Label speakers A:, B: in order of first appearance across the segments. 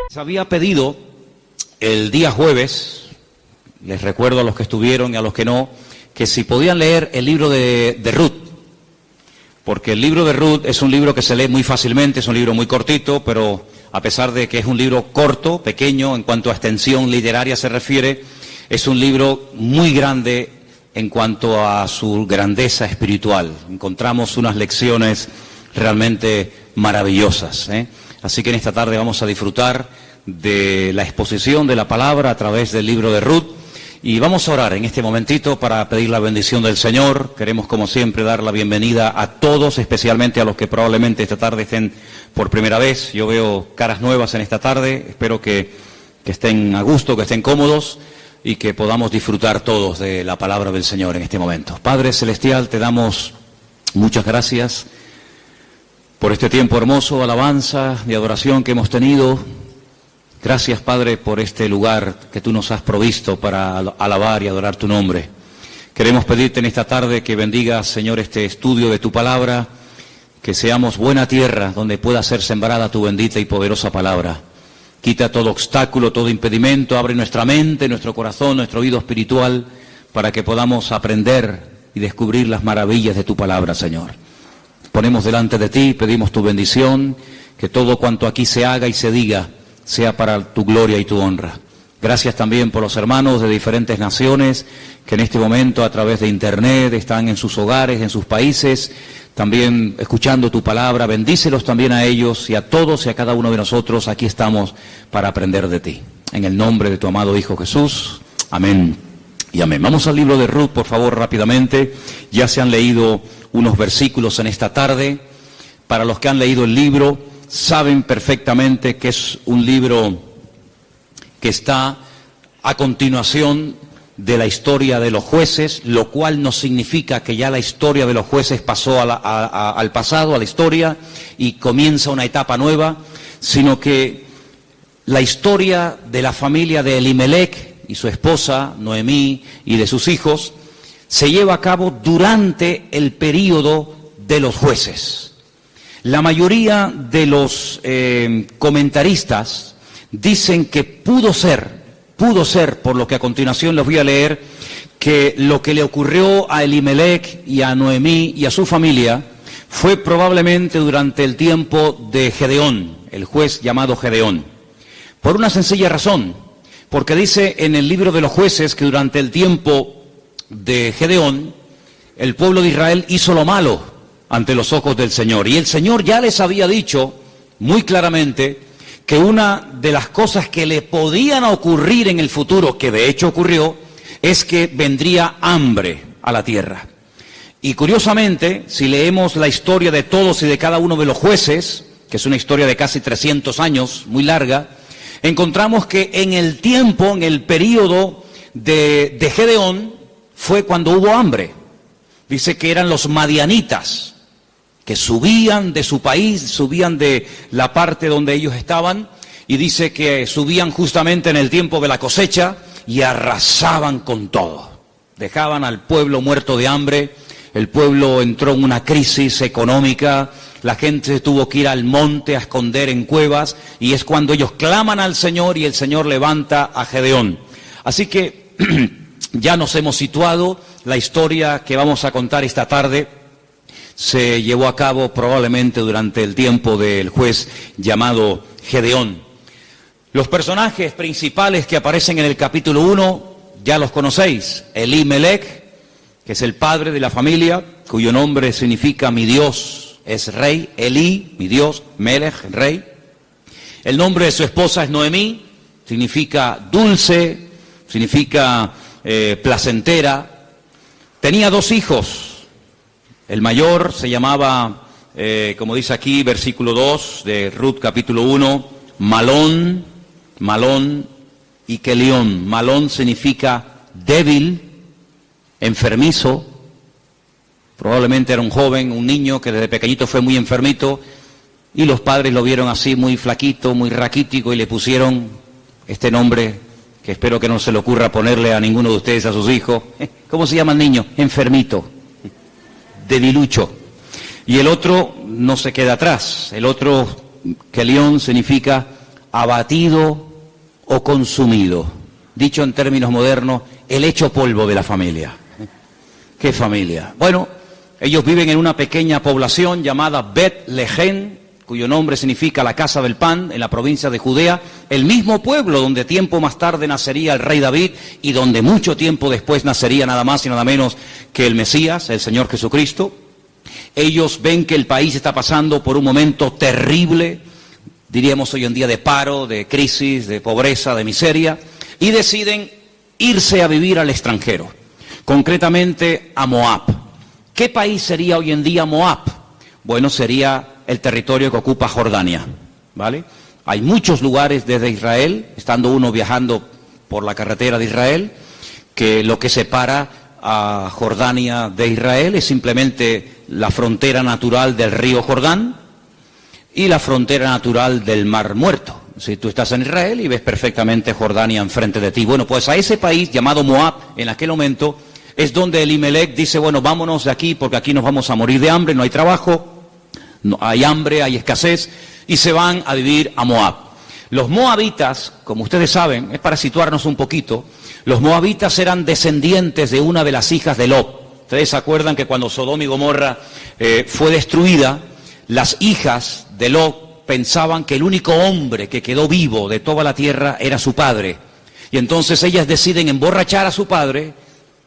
A: Les había pedido el día jueves, les recuerdo a los que estuvieron y a los que no, que si podían leer el libro de Ruth, porque el libro de Ruth es un libro que se lee muy fácilmente, es un libro muy cortito, pero a pesar de que es un libro corto, pequeño, en cuanto a extensión literaria se refiere, es un libro muy grande en cuanto a su grandeza espiritual. Encontramos unas lecciones realmente maravillosas, ¿eh? Así que en esta tarde vamos a disfrutar de la exposición de la palabra a través del libro de Ruth y vamos a orar en este momentito para pedir la bendición del Señor. Queremos, como siempre, dar la bienvenida a todos, especialmente a los que probablemente esta tarde estén por primera vez. Yo veo caras nuevas en esta tarde, espero que estén a gusto, que estén cómodos y que podamos disfrutar todos de la palabra del Señor en este momento. Padre Celestial, te damos muchas gracias por este tiempo hermoso de alabanza, de adoración que hemos tenido. Gracias, Padre, por este lugar que tú nos has provisto para alabar y adorar tu nombre. Queremos pedirte en esta tarde que bendigas, Señor, este estudio de tu palabra, que seamos buena tierra donde pueda ser sembrada tu bendita y poderosa palabra. Quita todo obstáculo, todo impedimento, abre nuestra mente, nuestro corazón, nuestro oído espiritual, para que podamos aprender y descubrir las maravillas de tu palabra, Señor. Ponemos delante de ti, pedimos tu bendición, que todo cuanto aquí se haga y se diga sea para tu gloria y tu honra. Gracias también por los hermanos de diferentes naciones que en este momento a través de internet están en sus hogares, en sus países, también escuchando tu palabra. Bendícelos también a ellos y a todos y a cada uno de nosotros. Aquí estamos para aprender de ti. En el nombre de tu amado Hijo Jesús. Amén y amén. Vamos al libro de Ruth, por favor, rápidamente. Ya se han leído unos versículos en esta tarde. Para los que han leído el libro, saben perfectamente que es un libro que está a continuación de la historia de los jueces, lo cual no significa que ya la historia de los jueces pasó al pasado, a la historia, y comienza una etapa nueva, sino que la historia de la familia de Elimelech y su esposa, Noemí, y de sus hijos, se lleva a cabo durante el período de los jueces. La mayoría de los comentaristas dicen que pudo ser, por lo que a continuación les voy a leer, que lo que le ocurrió a Elimelech y a Noemí y a su familia fue probablemente durante el tiempo de Gedeón, el juez llamado Gedeón. Por una sencilla razón, porque dice en el libro de los jueces que durante el tiempo de Gedeón, el pueblo de Israel hizo lo malo ante los ojos del Señor. Y el Señor ya les había dicho muy claramente que una de las cosas que le podían ocurrir en el futuro, que de hecho ocurrió, es que vendría hambre a la tierra. Y curiosamente, si leemos la historia de todos y de cada uno de los jueces, que es una historia de casi 300 años, muy larga, encontramos que en el tiempo, en el periodo de Gedeón, fue cuando hubo hambre. Dice que eran los madianitas, que subían de su país, subían de la parte donde ellos estaban, y dice que subían justamente en el tiempo de la cosecha y arrasaban con todo. Dejaban al pueblo muerto de hambre, el pueblo entró en una crisis económica, la gente tuvo que ir al monte a esconder en cuevas, y es cuando ellos claman al Señor y el Señor levanta a Gedeón. Así que ya nos hemos situado, la historia que vamos a contar esta tarde se llevó a cabo probablemente durante el tiempo del juez llamado Gedeón. Los personajes principales que aparecen en el capítulo 1, ya los conocéis. Elimelech, que es el padre de la familia, cuyo nombre significa mi Dios es rey. Eli, mi Dios, Melech, rey. El nombre de su esposa es Noemí, significa dulce, significa placentera. Tenía 2 hijos. El mayor se llamaba, como dice aquí, versículo 2 de Ruth capítulo 1, Malón y Kelión. Malón significa débil, enfermizo. Probablemente era un joven, un niño que desde pequeñito fue muy enfermito, y los padres lo vieron así muy flaquito, muy raquítico, y le pusieron este nombre que espero que no se le ocurra ponerle a ninguno de ustedes a sus hijos. ¿Cómo se llama el niño? Enfermito, debilucho. Y el otro no se queda atrás. El otro, Kelión, significa abatido o consumido. Dicho en términos modernos, el hecho polvo de la familia. ¿Qué familia? Bueno, ellos viven en una pequeña población llamada Bet-Lehem, cuyo nombre significa la casa del pan, en la provincia de Judea, el mismo pueblo donde tiempo más tarde nacería el rey David y donde mucho tiempo después nacería nada más y nada menos que el Mesías, el Señor Jesucristo. Ellos ven que el país está pasando por un momento terrible, diríamos hoy en día de paro, de crisis, de pobreza, de miseria, y deciden irse a vivir al extranjero, concretamente a Moab. ¿Qué país sería hoy en día Moab? Bueno, sería el territorio que ocupa Jordania, ¿vale? Hay muchos lugares desde Israel, estando uno viajando por la carretera de Israel, que lo que separa a Jordania de Israel es simplemente la frontera natural del río Jordán y la frontera natural del Mar Muerto. Si tú estás en Israel y ves perfectamente Jordania enfrente de ti. Bueno, pues a ese país llamado Moab, en aquel momento, es donde Elimelech dice, bueno, vámonos de aquí porque aquí nos vamos a morir de hambre, no hay trabajo, no, hay hambre, hay escasez, y se van a vivir a Moab. Los moabitas, como ustedes saben, es para situarnos un poquito, los moabitas eran descendientes de una de las hijas de Lot. Ustedes se acuerdan que cuando Sodoma y Gomorra fue destruida, las hijas de Lot pensaban que el único hombre que quedó vivo de toda la tierra era su padre. Y entonces ellas deciden emborrachar a su padre,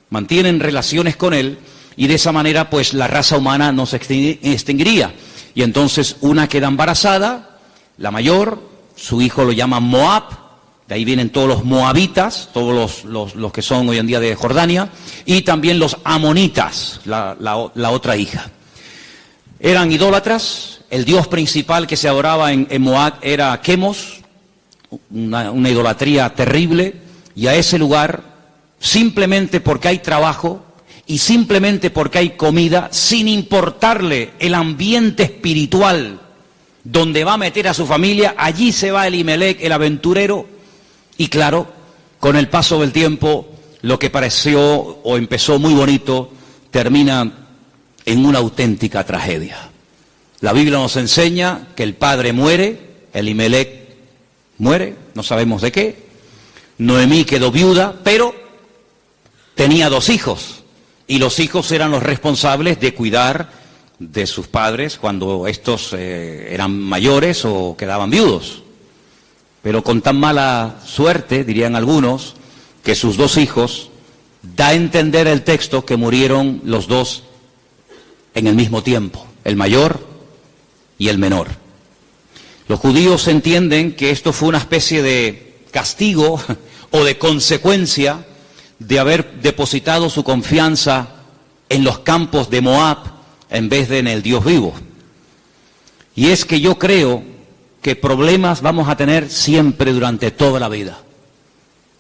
A: mantienen relaciones con él, y de esa manera pues la raza humana no se extinguiría. Y entonces una queda embarazada, la mayor, su hijo lo llama Moab, de ahí vienen todos los moabitas, todos los que son hoy en día de Jordania, y también los amonitas, la otra hija. Eran idólatras, el dios principal que se adoraba en Moab era Quemos, una idolatría terrible, y a ese lugar, simplemente porque hay trabajo y simplemente porque hay comida, sin importarle el ambiente espiritual donde va a meter a su familia, allí se va Elimelech, el aventurero, y claro, con el paso del tiempo, lo que pareció o empezó muy bonito, termina en una auténtica tragedia. La Biblia nos enseña que el padre muere, Elimelech muere, no sabemos de qué, Noemí quedó viuda, pero tenía 2 hijos, y los hijos eran los responsables de cuidar de sus padres cuando estos eran mayores o quedaban viudos. Pero con tan mala suerte, dirían algunos, que sus 2 hijos, da a entender el texto que murieron los 2 en el mismo tiempo, el mayor y el menor. Los judíos entienden que esto fue una especie de castigo o de consecuencia de haber depositado su confianza en los campos de Moab en vez de en el Dios vivo. Y es que yo creo que problemas vamos a tener siempre durante toda la vida.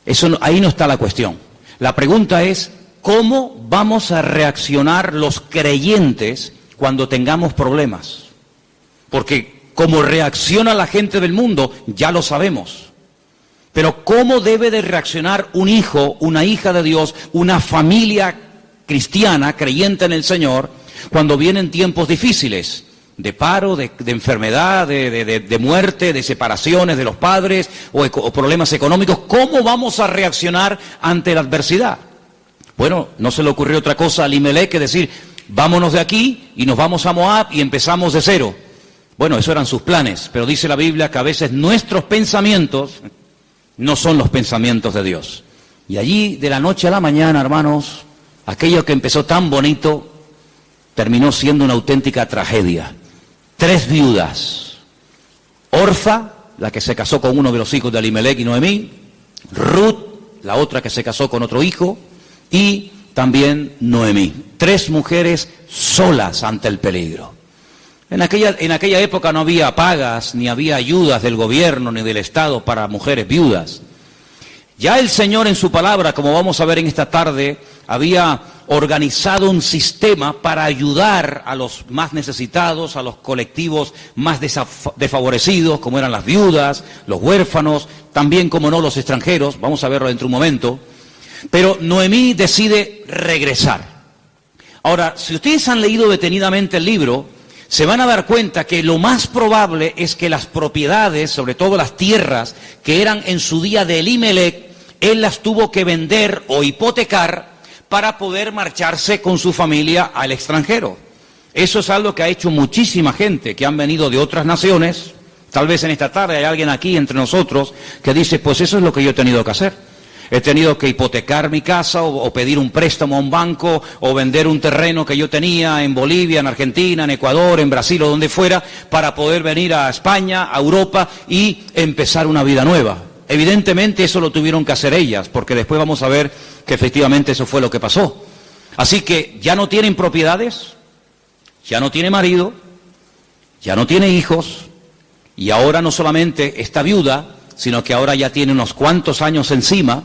A: Eso ahí no está la cuestión. La pregunta es, ¿cómo vamos a reaccionar los creyentes cuando tengamos problemas? Porque cómo reacciona la gente del mundo, ya lo sabemos. Pero ¿cómo debe de reaccionar un hijo, una hija de Dios, una familia cristiana, creyente en el Señor, cuando vienen tiempos difíciles? De paro, de enfermedad, de muerte, de separaciones de los padres o problemas económicos. ¿Cómo vamos a reaccionar ante la adversidad? Bueno, no se le ocurrió otra cosa a Elimelech que decir, vámonos de aquí y nos vamos a Moab y empezamos de cero. Bueno, esos eran sus planes, pero dice la Biblia que a veces nuestros pensamientos no son los pensamientos de Dios. Y allí, de la noche a la mañana, hermanos, aquello que empezó tan bonito terminó siendo una auténtica tragedia. 3 viudas, Orfa, la que se casó con uno de los hijos de Elimelech y Noemí, Ruth, la otra que se casó con otro hijo, y también Noemí. 3 mujeres solas ante el peligro. En aquella época no había pagas, ni había ayudas del gobierno, ni del Estado para mujeres viudas. Ya el Señor en su palabra, como vamos a ver en esta tarde, había organizado un sistema para ayudar a los más necesitados, a los colectivos más desfavorecidos, como eran las viudas, los huérfanos, también, como no, los extranjeros. Vamos a verlo dentro de un momento. Pero Noemí decide regresar. Ahora, si ustedes han leído detenidamente el libro, se van a dar cuenta que lo más probable es que las propiedades, sobre todo las tierras que eran en su día de Elimelec, él las tuvo que vender o hipotecar para poder marcharse con su familia al extranjero. Eso es algo que ha hecho muchísima gente que han venido de otras naciones. Tal vez en esta tarde hay alguien aquí entre nosotros que dice, pues eso es lo que yo he tenido que hacer. He tenido que hipotecar mi casa o pedir un préstamo a un banco o vender un terreno que yo tenía en Bolivia, en Argentina, en Ecuador, en Brasil o donde fuera para poder venir a España, a Europa y empezar una vida nueva. Evidentemente eso lo tuvieron que hacer ellas, porque después vamos a ver que efectivamente eso fue lo que pasó. Así que ya no tienen propiedades, ya no tiene marido, ya no tiene hijos y ahora no solamente está viuda, sino que ahora ya tiene unos cuantos años encima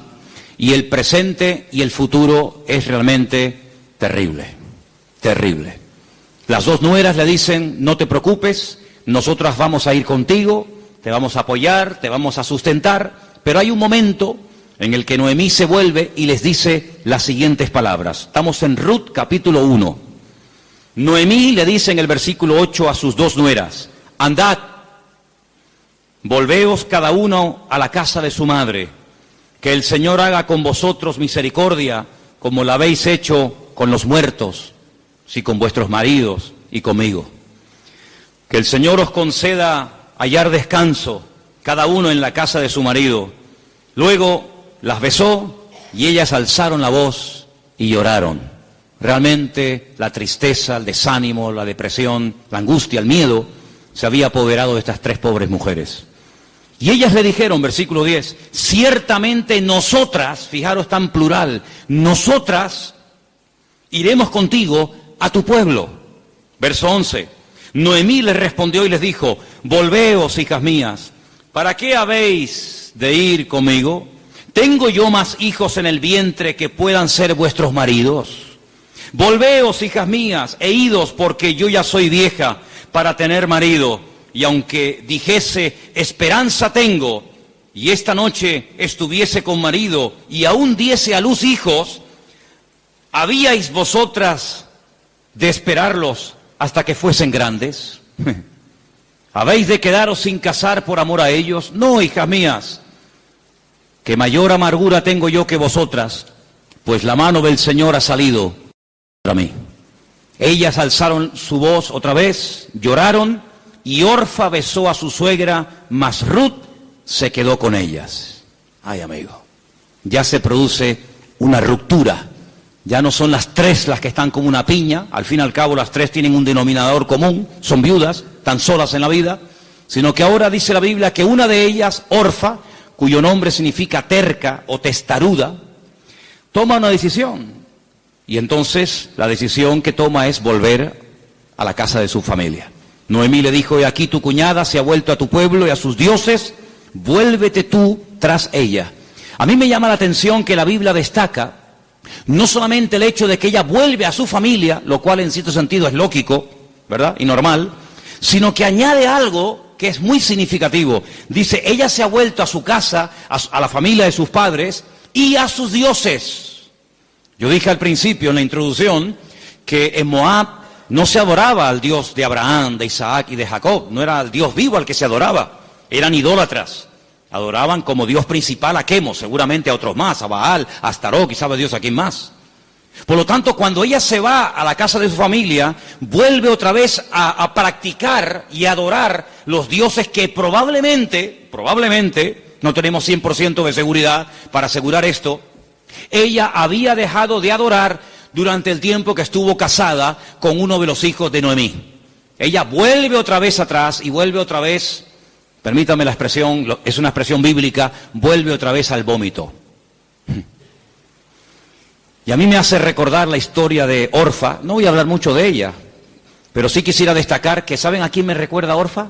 A: y el presente y el futuro es realmente terrible, terrible. Las dos nueras le dicen, no te preocupes, nosotras vamos a ir contigo, te vamos a apoyar, te vamos a sustentar, pero hay un momento en el que Noemí se vuelve y les dice las siguientes palabras. Estamos en Ruth capítulo 1. Noemí le dice en el versículo 8 a sus dos nueras, andad, volveos cada uno a la casa de su madre, que el Señor haga con vosotros misericordia, como la habéis hecho con los muertos, sí, con vuestros maridos y conmigo. Que el Señor os conceda hallar descanso, cada uno en la casa de su marido. Luego las besó y ellas alzaron la voz y lloraron. Realmente la tristeza, el desánimo, la depresión, la angustia, el miedo se había apoderado de estas tres pobres mujeres. Y ellas le dijeron, versículo 10, ciertamente nosotras, fijaros tan plural, nosotras iremos contigo a tu pueblo. Verso 11, Noemí les respondió y les dijo, volveos, hijas mías, ¿para qué habéis de ir conmigo? ¿Tengo yo más hijos en el vientre que puedan ser vuestros maridos? Volveos, hijas mías, e idos, porque yo ya soy vieja para tener marido. Y aunque dijese, esperanza tengo, y esta noche estuviese con marido, y aún diese a luz hijos, ¿habíais vosotras de esperarlos hasta que fuesen grandes? ¿Habéis de quedaros sin casar por amor a ellos? No, hijas mías, que mayor amargura tengo yo que vosotras, pues la mano del Señor ha salido para mí. Ellas alzaron su voz otra vez, lloraron, y Orfa besó a su suegra, mas Ruth se quedó con ellas. Ay, amigo, ya se produce una ruptura. Ya no son las tres las que están como una piña, al fin y al cabo las tres tienen un denominador común, son viudas, tan solas en la vida, sino que ahora dice la Biblia que una de ellas, Orfa, cuyo nombre significa terca o testaruda, toma una decisión. Y entonces la decisión que toma es volver a la casa de su familia. Noemí le dijo, he aquí tu cuñada se ha vuelto a tu pueblo y a sus dioses, vuélvete tú tras ella. A mí me llama la atención que la Biblia destaca no solamente el hecho de que ella vuelve a su familia, lo cual en cierto sentido es lógico, ¿verdad? Y normal, sino que añade algo que es muy significativo. Dice, ella se ha vuelto a su casa, a la familia de sus padres y a sus dioses. Yo dije al principio en la introducción que en Moab no se adoraba al Dios de Abraham, de Isaac y de Jacob, no era al Dios vivo al que se adoraba, eran idólatras. Adoraban como Dios principal a Quemos, seguramente a otros más, a Baal, a Astarot, y sabe Dios a quién más. Por lo tanto, cuando ella se va a la casa de su familia, vuelve otra vez a practicar y adorar los dioses que probablemente, no tenemos 100% de seguridad para asegurar esto, ella había dejado de adorar durante el tiempo que estuvo casada con uno de los hijos de Noemí. Ella vuelve otra vez atrás y vuelve otra vez, permítame la expresión, es una expresión bíblica, vuelve otra vez al vómito. Y a mí me hace recordar la historia de Orfa. No voy a hablar mucho de ella, pero sí quisiera destacar que, ¿saben a quién me recuerda Orfa?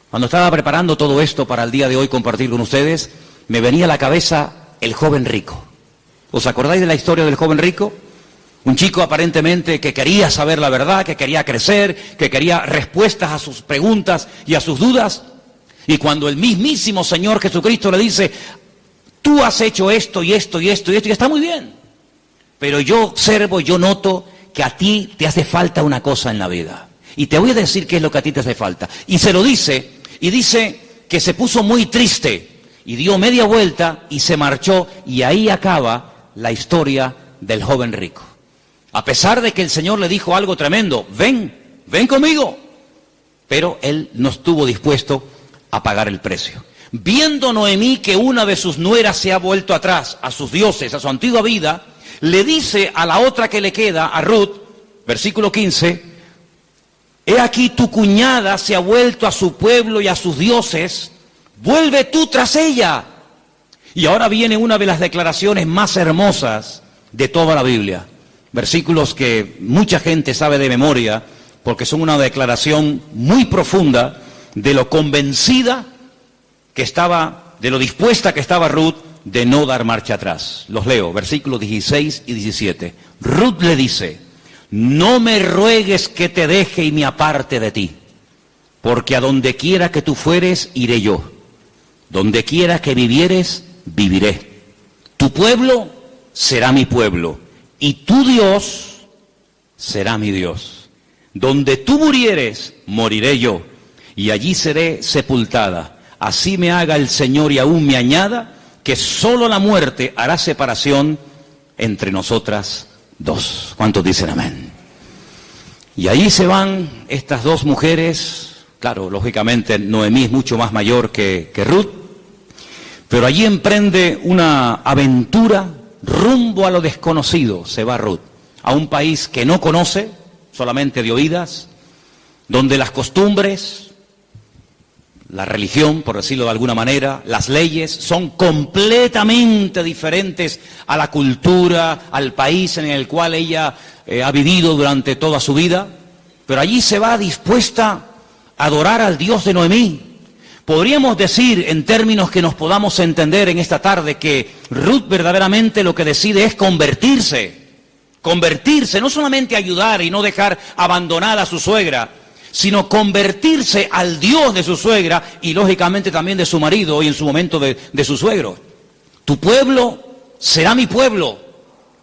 A: Cuando estaba preparando todo esto para el día de hoy compartir con ustedes, me venía a la cabeza el joven rico. ¿Os acordáis de la historia del joven rico? Un chico aparentemente que quería saber la verdad, que quería crecer, que quería respuestas a sus preguntas y a sus dudas. Y cuando el mismísimo Señor Jesucristo le dice, tú has hecho esto y esto y esto y esto, y está muy bien. Pero yo observo, yo noto que a ti te hace falta una cosa en la vida. Y te voy a decir qué es lo que a ti te hace falta. Y se lo dice, y dice que se puso muy triste, y dio media vuelta, y se marchó, y ahí acaba la historia del joven rico. A pesar de que el Señor le dijo algo tremendo, ven conmigo. Pero él no estuvo dispuesto a pagar el precio. Viendo Noemí que una de sus nueras se ha vuelto atrás, a sus dioses, a su antigua vida, le dice a la otra que le queda, a Ruth, versículo 15, he aquí tu cuñada se ha vuelto a su pueblo y a sus dioses, vuelve tú tras ella. Y ahora viene una de las declaraciones más hermosas de toda la Biblia. Versículos que mucha gente sabe de memoria, porque son una declaración muy profunda de lo convencida que estaba, de lo dispuesta que estaba Ruth de no dar marcha atrás. Los leo, versículos 16 y 17. Ruth le dice, no me ruegues que te deje y me aparte de ti, porque a donde quiera que tú fueres, iré yo. Donde quiera que vivieres, viviré. Tu pueblo será mi pueblo, y tu Dios será mi Dios. Donde tú murieres, moriré yo, y allí seré sepultada. Así me haga el Señor y aún me añada, que solo la muerte hará separación entre nosotras dos. ¿Cuántos dicen amén? Y ahí se van estas dos mujeres. Claro, lógicamente Noemí es mucho más mayor que Ruth, pero allí emprende una aventura rumbo a lo desconocido. Se va Ruth a un país que no conoce, solamente de oídas, donde las costumbres, la religión, por decirlo de alguna manera, las leyes son completamente diferentes a la cultura, al país en el cual ella ha vivido durante toda su vida, pero allí se va dispuesta a adorar al Dios de Noemí. Podríamos decir, en términos que nos podamos entender en esta tarde, que Ruth verdaderamente lo que decide es convertirse, no solamente ayudar y no dejar abandonada a su suegra, sino convertirse al Dios de su suegra y lógicamente también de su marido y en su momento de su suegro. Tu pueblo será mi pueblo,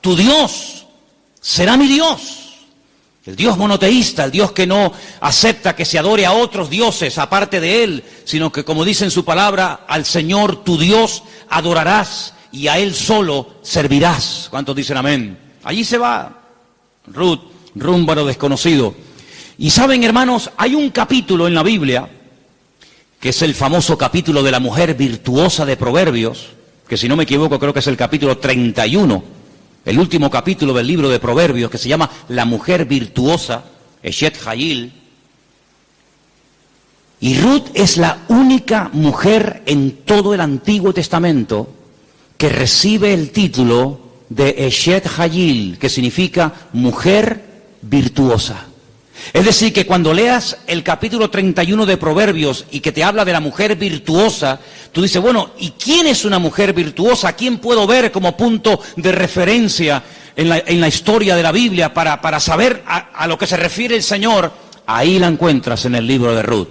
A: tu Dios será mi Dios. El Dios monoteísta, el Dios que no acepta que se adore a otros dioses aparte de Él, sino que, como dice en su palabra, al Señor tu Dios adorarás y a Él solo servirás. ¿Cuántos dicen amén? Allí se va Ruth, rumbo a lo desconocido. Y saben, hermanos, hay un capítulo en la Biblia, que es el famoso capítulo de la mujer virtuosa de Proverbios, que si no me equivoco creo que es el capítulo 31, el último capítulo del libro de Proverbios, que se llama La mujer virtuosa, Eshet Hayil. Y Ruth es la única mujer en todo el Antiguo Testamento que recibe el título de Eshet Hayil, que significa mujer virtuosa. Es decir, que cuando leas el capítulo 31 de Proverbios y que te habla de la mujer virtuosa, tú dices, bueno, ¿y quién es una mujer virtuosa? ¿A quién puedo ver como punto de referencia en la historia de la Biblia para saber a lo que se refiere el Señor? Ahí la encuentras en el libro de Ruth.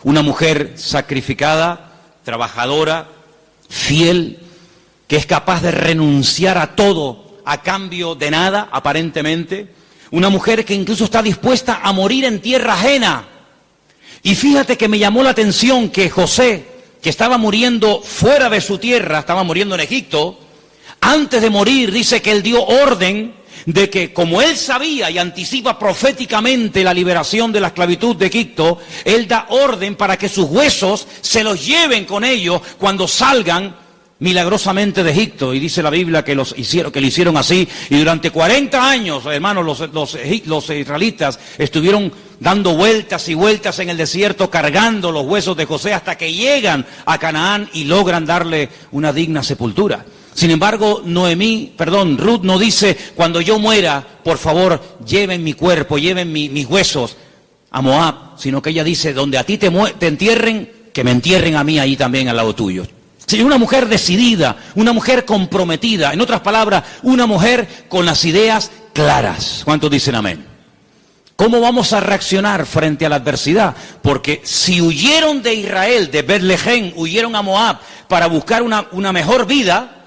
A: Una mujer sacrificada, trabajadora, fiel, que es capaz de renunciar a todo a cambio de nada, aparentemente. Una mujer que incluso está dispuesta a morir en tierra ajena. Y fíjate que me llamó la atención que José, que estaba muriendo fuera de su tierra, estaba muriendo en Egipto, antes de morir dice que él dio orden de que, como él sabía y anticipa proféticamente la liberación de la esclavitud de Egipto, él da orden para que sus huesos se los lleven con ellos cuando salgan milagrosamente de Egipto. Y dice la Biblia que lo hicieron así, y durante 40 años, hermanos, los israelitas estuvieron dando vueltas y vueltas en el desierto, cargando los huesos de José hasta que llegan a Canaán y logran darle una digna sepultura. Sin embargo, Ruth no dice, cuando yo muera, por favor, lleven mi cuerpo, lleven mis huesos a Moab, sino que ella dice, donde a ti te entierren, que me entierren a mí ahí también al lado tuyo. Sí, una mujer decidida, una mujer comprometida, en otras palabras, una mujer con las ideas claras. ¿Cuántos dicen amén? ¿Cómo vamos a reaccionar frente a la adversidad? Porque si huyeron de Israel, de Betlehem, huyeron a Moab para buscar una mejor vida,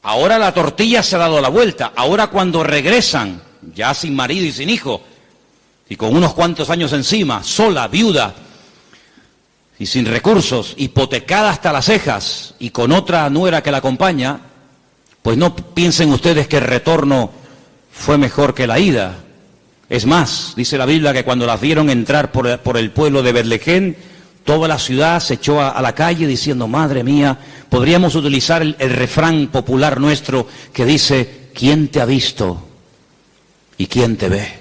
A: ahora la tortilla se ha dado la vuelta. Ahora cuando regresan, ya sin marido y sin hijo, y con unos cuantos años encima, sola, viuda y sin recursos, hipotecada hasta las cejas y con otra nuera que la acompaña, pues no piensen ustedes que el retorno fue mejor que la ida. Es más, dice la Biblia que cuando las vieron entrar por el pueblo de Betlehem, toda la ciudad se echó a la calle diciendo, madre mía, podríamos utilizar el refrán popular nuestro que dice, ¿quién te ha visto y quién te ve?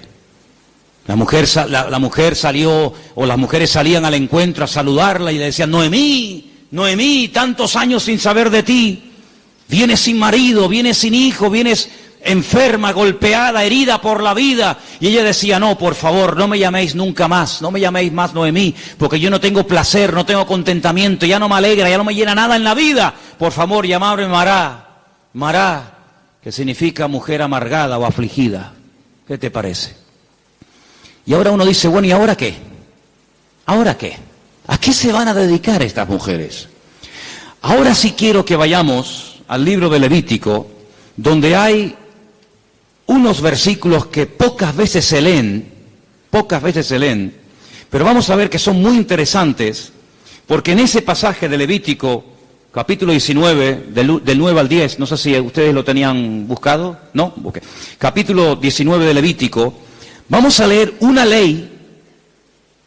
A: La mujer salió, o las mujeres salían al encuentro a saludarla y le decían, Noemí, Noemí, tantos años sin saber de ti, vienes sin marido, vienes sin hijo, vienes enferma, golpeada, herida por la vida. Y ella decía, no, por favor, no me llaméis nunca más, no me llaméis más Noemí, porque yo no tengo placer, no tengo contentamiento, ya no me alegra, ya no me llena nada en la vida. Por favor, llamadme Mará, Mará, que significa mujer amargada o afligida. ¿Qué te parece? Y ahora uno dice, bueno, ¿y ahora qué? ¿Ahora qué? ¿A qué se van a dedicar estas mujeres? Ahora sí quiero que vayamos al libro de Levítico, donde hay unos versículos que pocas veces se leen, pero vamos a ver que son muy interesantes, porque en ese pasaje de Levítico, capítulo 19, del 9 al 10, no sé si ustedes lo tenían buscado, ¿no? Okay. Capítulo 19 de Levítico, vamos a leer una ley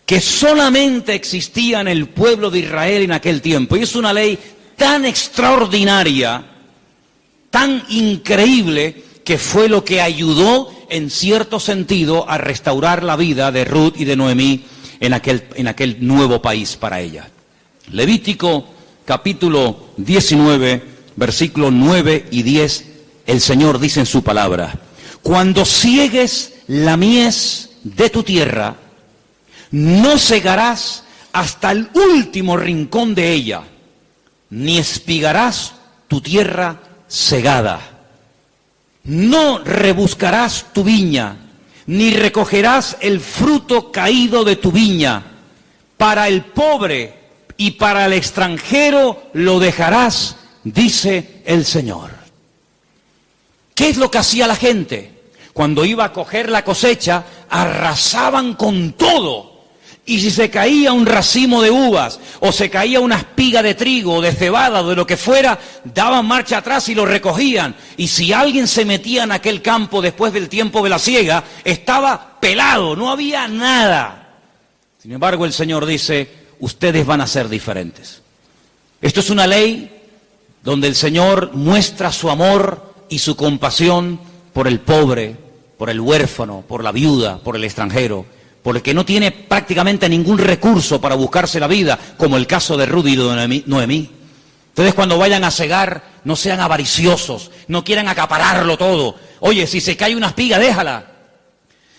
A: que solamente existía en el pueblo de Israel en aquel tiempo, y es una ley tan extraordinaria, tan increíble, que fue lo que ayudó en cierto sentido a restaurar la vida de Ruth y de Noemí en aquel nuevo país para ella. Levítico capítulo 19, versículos 9 y 10, el Señor dice en su palabra, cuando ciegues la mies de tu tierra, no segarás hasta el último rincón de ella, ni espigarás tu tierra segada. No rebuscarás tu viña, ni recogerás el fruto caído de tu viña. Para el pobre y para el extranjero lo dejarás, dice el Señor. ¿Qué es lo que hacía la gente? Cuando iba a coger la cosecha, arrasaban con todo. Y si se caía un racimo de uvas, o se caía una espiga de trigo, o de cebada, o de lo que fuera, daban marcha atrás y lo recogían. Y si alguien se metía en aquel campo después del tiempo de la siega, estaba pelado, no había nada. Sin embargo, el Señor dice, ustedes van a ser diferentes. Esto es una ley donde el Señor muestra su amor y su compasión por el pobre, por el huérfano, por la viuda, por el extranjero, por el que no tiene prácticamente ningún recurso para buscarse la vida, como el caso de Ruth y de Noemí. Entonces, cuando vayan a segar, no sean avariciosos, no quieran acapararlo todo. Oye, si se cae una espiga, déjala.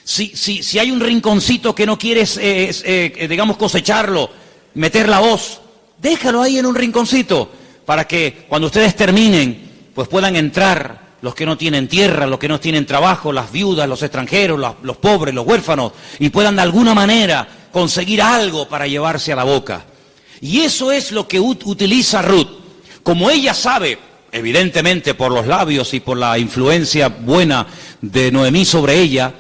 A: Si hay un rinconcito que no quieres, digamos, cosecharlo, meter la hoz, déjalo ahí en un rinconcito, para que cuando ustedes terminen, pues puedan entrar los que no tienen tierra, los que no tienen trabajo, las viudas, los extranjeros, los pobres, los huérfanos, y puedan de alguna manera conseguir algo para llevarse a la boca. Y eso es lo que utiliza Ruth. Como ella sabe, evidentemente por los labios y por la influencia buena de Noemí sobre ella,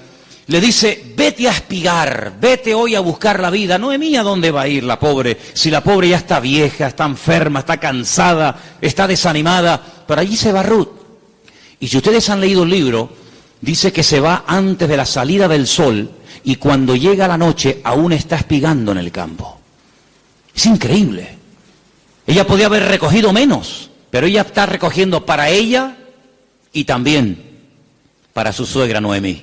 A: le dice, vete a espigar, vete hoy a buscar la vida. Noemí, ¿a dónde va a ir la pobre? Si la pobre ya está vieja, está enferma, está cansada, está desanimada, pero allí se va Ruth. Y si ustedes han leído el libro, dice que se va antes de la salida del sol y cuando llega la noche aún está espigando en el campo. Es increíble. Ella podía haber recogido menos, pero ella está recogiendo para ella y también para su suegra Noemí.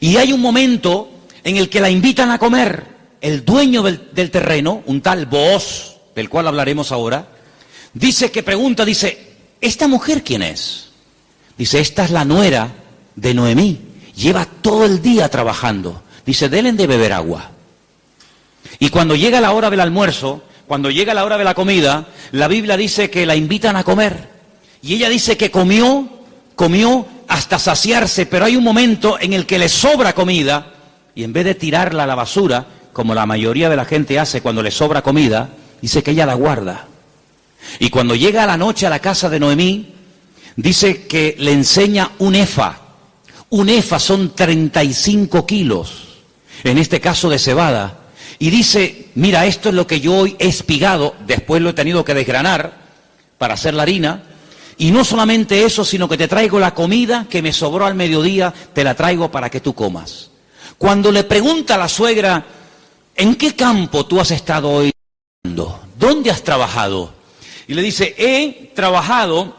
A: Y hay un momento en el que la invitan a comer. El dueño del terreno, un tal Booz, del cual hablaremos ahora, dice, ¿esta mujer quién es? Dice, esta es la nuera de Noemí, lleva todo el día trabajando. Dice, denle de beber agua. Y cuando llega la hora del almuerzo, cuando llega la hora de la comida, la Biblia dice que la invitan a comer. Y ella dice que comió hasta saciarse, pero hay un momento en el que le sobra comida, y en vez de tirarla a la basura, como la mayoría de la gente hace cuando le sobra comida, dice que ella la guarda. Y cuando llega a la noche a la casa de Noemí, dice que le enseña un efa. Un efa son 35 kilos. en este caso de cebada, y dice, mira, esto es lo que yo hoy he espigado, después lo he tenido que desgranar para hacer la harina, y no solamente eso, sino que te traigo la comida que me sobró al mediodía, te la traigo para que tú comas. Cuando le pregunta a la suegra, ¿en qué campo tú has estado hoy? ¿Dónde has trabajado? Y le dice, he trabajado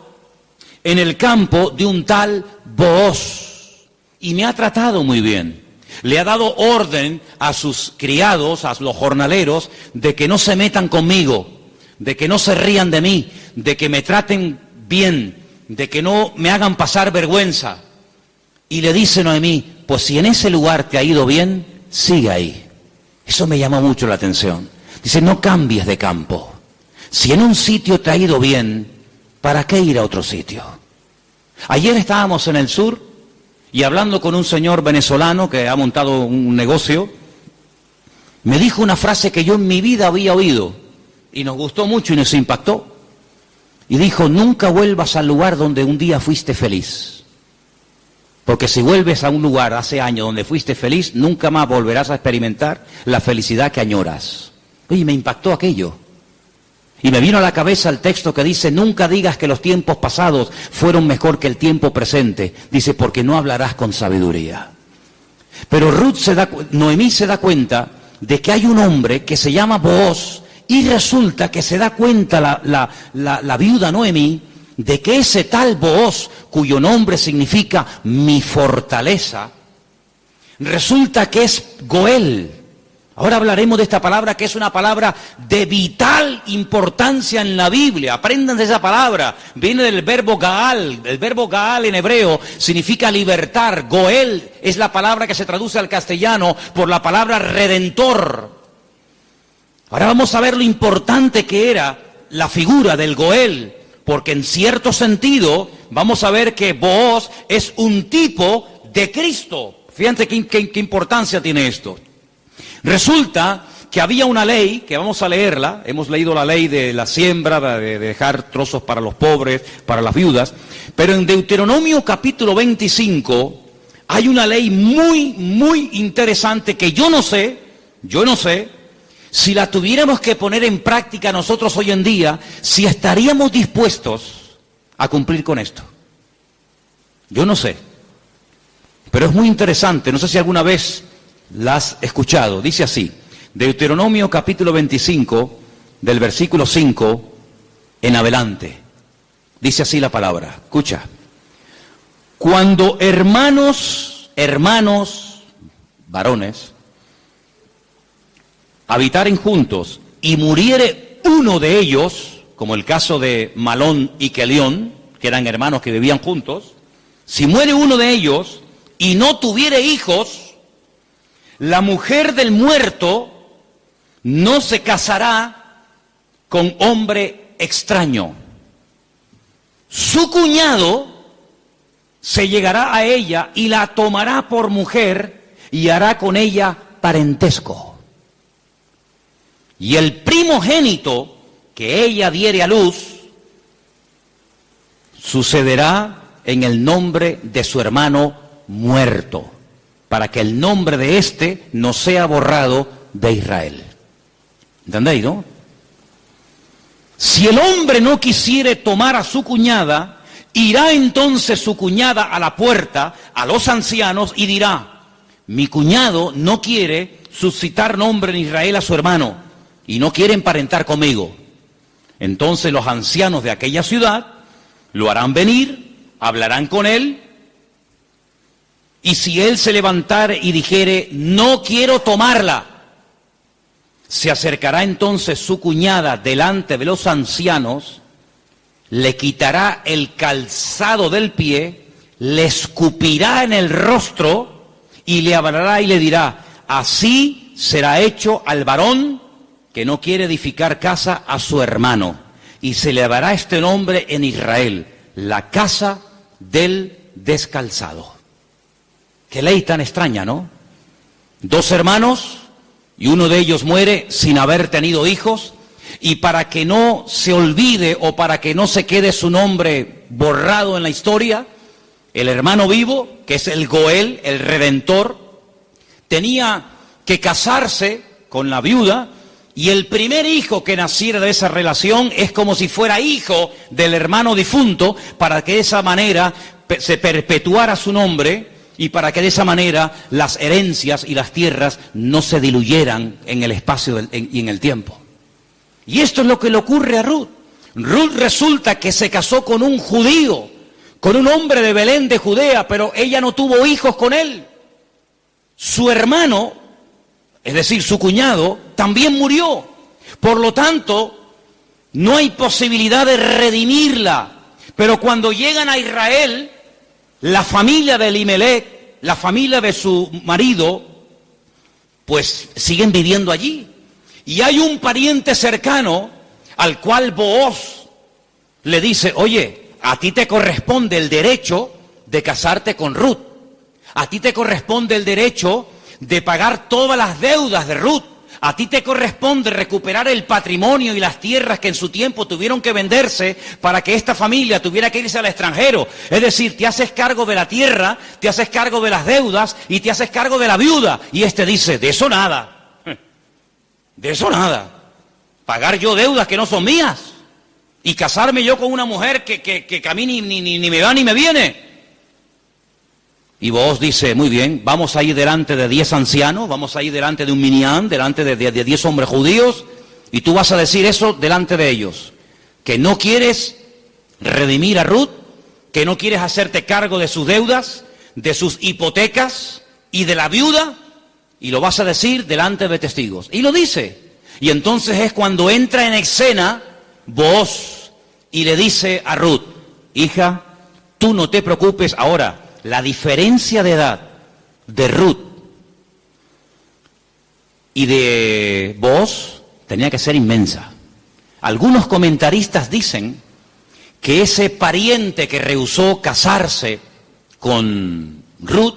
A: en el campo de un tal Booz, y me ha tratado muy bien. Le ha dado orden a sus criados, a los jornaleros, de que no se metan conmigo, de que no se rían de mí, de que me traten bien, de que no me hagan pasar vergüenza. Y le dice Noemí, pues si en ese lugar te ha ido bien, sigue ahí. Eso me llamó mucho la atención. Dice, no cambies de campo. Si en un sitio te ha ido bien, ¿para qué ir a otro sitio? Ayer estábamos en el sur y hablando con un señor venezolano que ha montado un negocio, me dijo una frase que yo en mi vida había oído y nos gustó mucho y nos impactó. Y dijo, nunca vuelvas al lugar donde un día fuiste feliz. Porque si vuelves a un lugar hace años donde fuiste feliz, nunca más volverás a experimentar la felicidad que añoras. Oye, me impactó aquello. Y me vino a la cabeza el texto que dice, nunca digas que los tiempos pasados fueron mejor que el tiempo presente. Dice, porque no hablarás con sabiduría. Pero Noemí se da cuenta de que hay un hombre que se llama Booz, y resulta que se da cuenta la viuda Noemí de que ese tal Booz, cuyo nombre significa mi fortaleza, resulta que es Goel. Ahora hablaremos de esta palabra, que es una palabra de vital importancia en la Biblia. Apréndanse esa palabra. Viene del verbo Gaal. El verbo Gaal en hebreo significa libertar. Goel es la palabra que se traduce al castellano por la palabra redentor. Ahora vamos a ver lo importante que era la figura del Goel, porque en cierto sentido vamos a ver que Booz es un tipo de Cristo. Fíjense qué importancia tiene esto. Resulta que había una ley, que vamos a leerla, hemos leído la ley de la siembra, de dejar trozos para los pobres, para las viudas, pero en Deuteronomio capítulo 25 hay una ley muy interesante que yo no sé, si la tuviéramos que poner en práctica nosotros hoy en día, si estaríamos dispuestos a cumplir con esto. Yo no sé, pero es muy interesante, no sé si alguna vez la has escuchado. Dice así, Deuteronomio capítulo 25, del versículo 5 en adelante. Dice así la palabra, escucha. Cuando hermanos, varones, habitaren juntos y muriere uno de ellos, como el caso de Malón y Kelión, que eran hermanos que vivían juntos, si muere uno de ellos y no tuviere hijos, la mujer del muerto no se casará con hombre extraño. Su cuñado se llegará a ella y la tomará por mujer y hará con ella parentesco. Y el primogénito que ella diere a luz sucederá en el nombre de su hermano muerto, para que el nombre de éste no sea borrado de Israel. ¿Entendéis, no? Si el hombre no quisiere tomar a su cuñada, irá entonces su cuñada a la puerta, a los ancianos, y dirá, mi cuñado no quiere suscitar nombre en Israel a su hermano, y no quiere emparentar conmigo. Entonces los ancianos de aquella ciudad lo harán venir, hablarán con él, y si él se levantare y dijere, no quiero tomarla, se acercará entonces su cuñada delante de los ancianos, le quitará el calzado del pie, le escupirá en el rostro y le hablará y le dirá, así será hecho al varón que no quiere edificar casa a su hermano, y se le dará este nombre en Israel, la casa del descalzado. Qué ley tan extraña, ¿no? Dos hermanos, y uno de ellos muere sin haber tenido hijos, y para que no se olvide o para que no se quede su nombre borrado en la historia, el hermano vivo, que es el Goel, el Redentor, tenía que casarse con la viuda, y el primer hijo que naciera de esa relación es como si fuera hijo del hermano difunto, para que de esa manera se perpetuara su nombre y para que de esa manera las herencias y las tierras no se diluyeran en el espacio y en el tiempo. Y esto es lo que le ocurre a Ruth. Ruth resulta que se casó con un judío, con un hombre de Belén de Judea, pero ella no tuvo hijos con él. Su hermano, es decir, su cuñado, también murió. Por lo tanto, no hay posibilidad de redimirla. Pero cuando llegan a Israel, la familia de Elimelech, la familia de su marido, pues siguen viviendo allí. Y hay un pariente cercano al cual Booz le dice, oye, a ti te corresponde el derecho de casarte con Ruth. A ti te corresponde el derecho de pagar todas las deudas de Ruth. A ti te corresponde recuperar el patrimonio y las tierras que en su tiempo tuvieron que venderse para que esta familia tuviera que irse al extranjero. Es decir, te haces cargo de la tierra, te haces cargo de las deudas y te haces cargo de la viuda. Y este dice, de eso nada. De eso nada. Pagar yo deudas que no son mías. Y casarme yo con una mujer que a mí ni me va ni me viene. Y Booz dice, muy bien, vamos a ir delante de 10 ancianos, vamos a ir delante de un minián, delante de 10 hombres judíos, y tú vas a decir eso delante de ellos, que no quieres redimir a Ruth, que no quieres hacerte cargo de sus deudas, de sus hipotecas y de la viuda, y lo vas a decir delante de testigos. Y lo dice. Y entonces es cuando entra en escena Booz y le dice a Ruth, hija, tú no te preocupes ahora. La diferencia de edad de Ruth y de Booz tenía que ser inmensa. Algunos comentaristas dicen que ese pariente que rehusó casarse con Ruth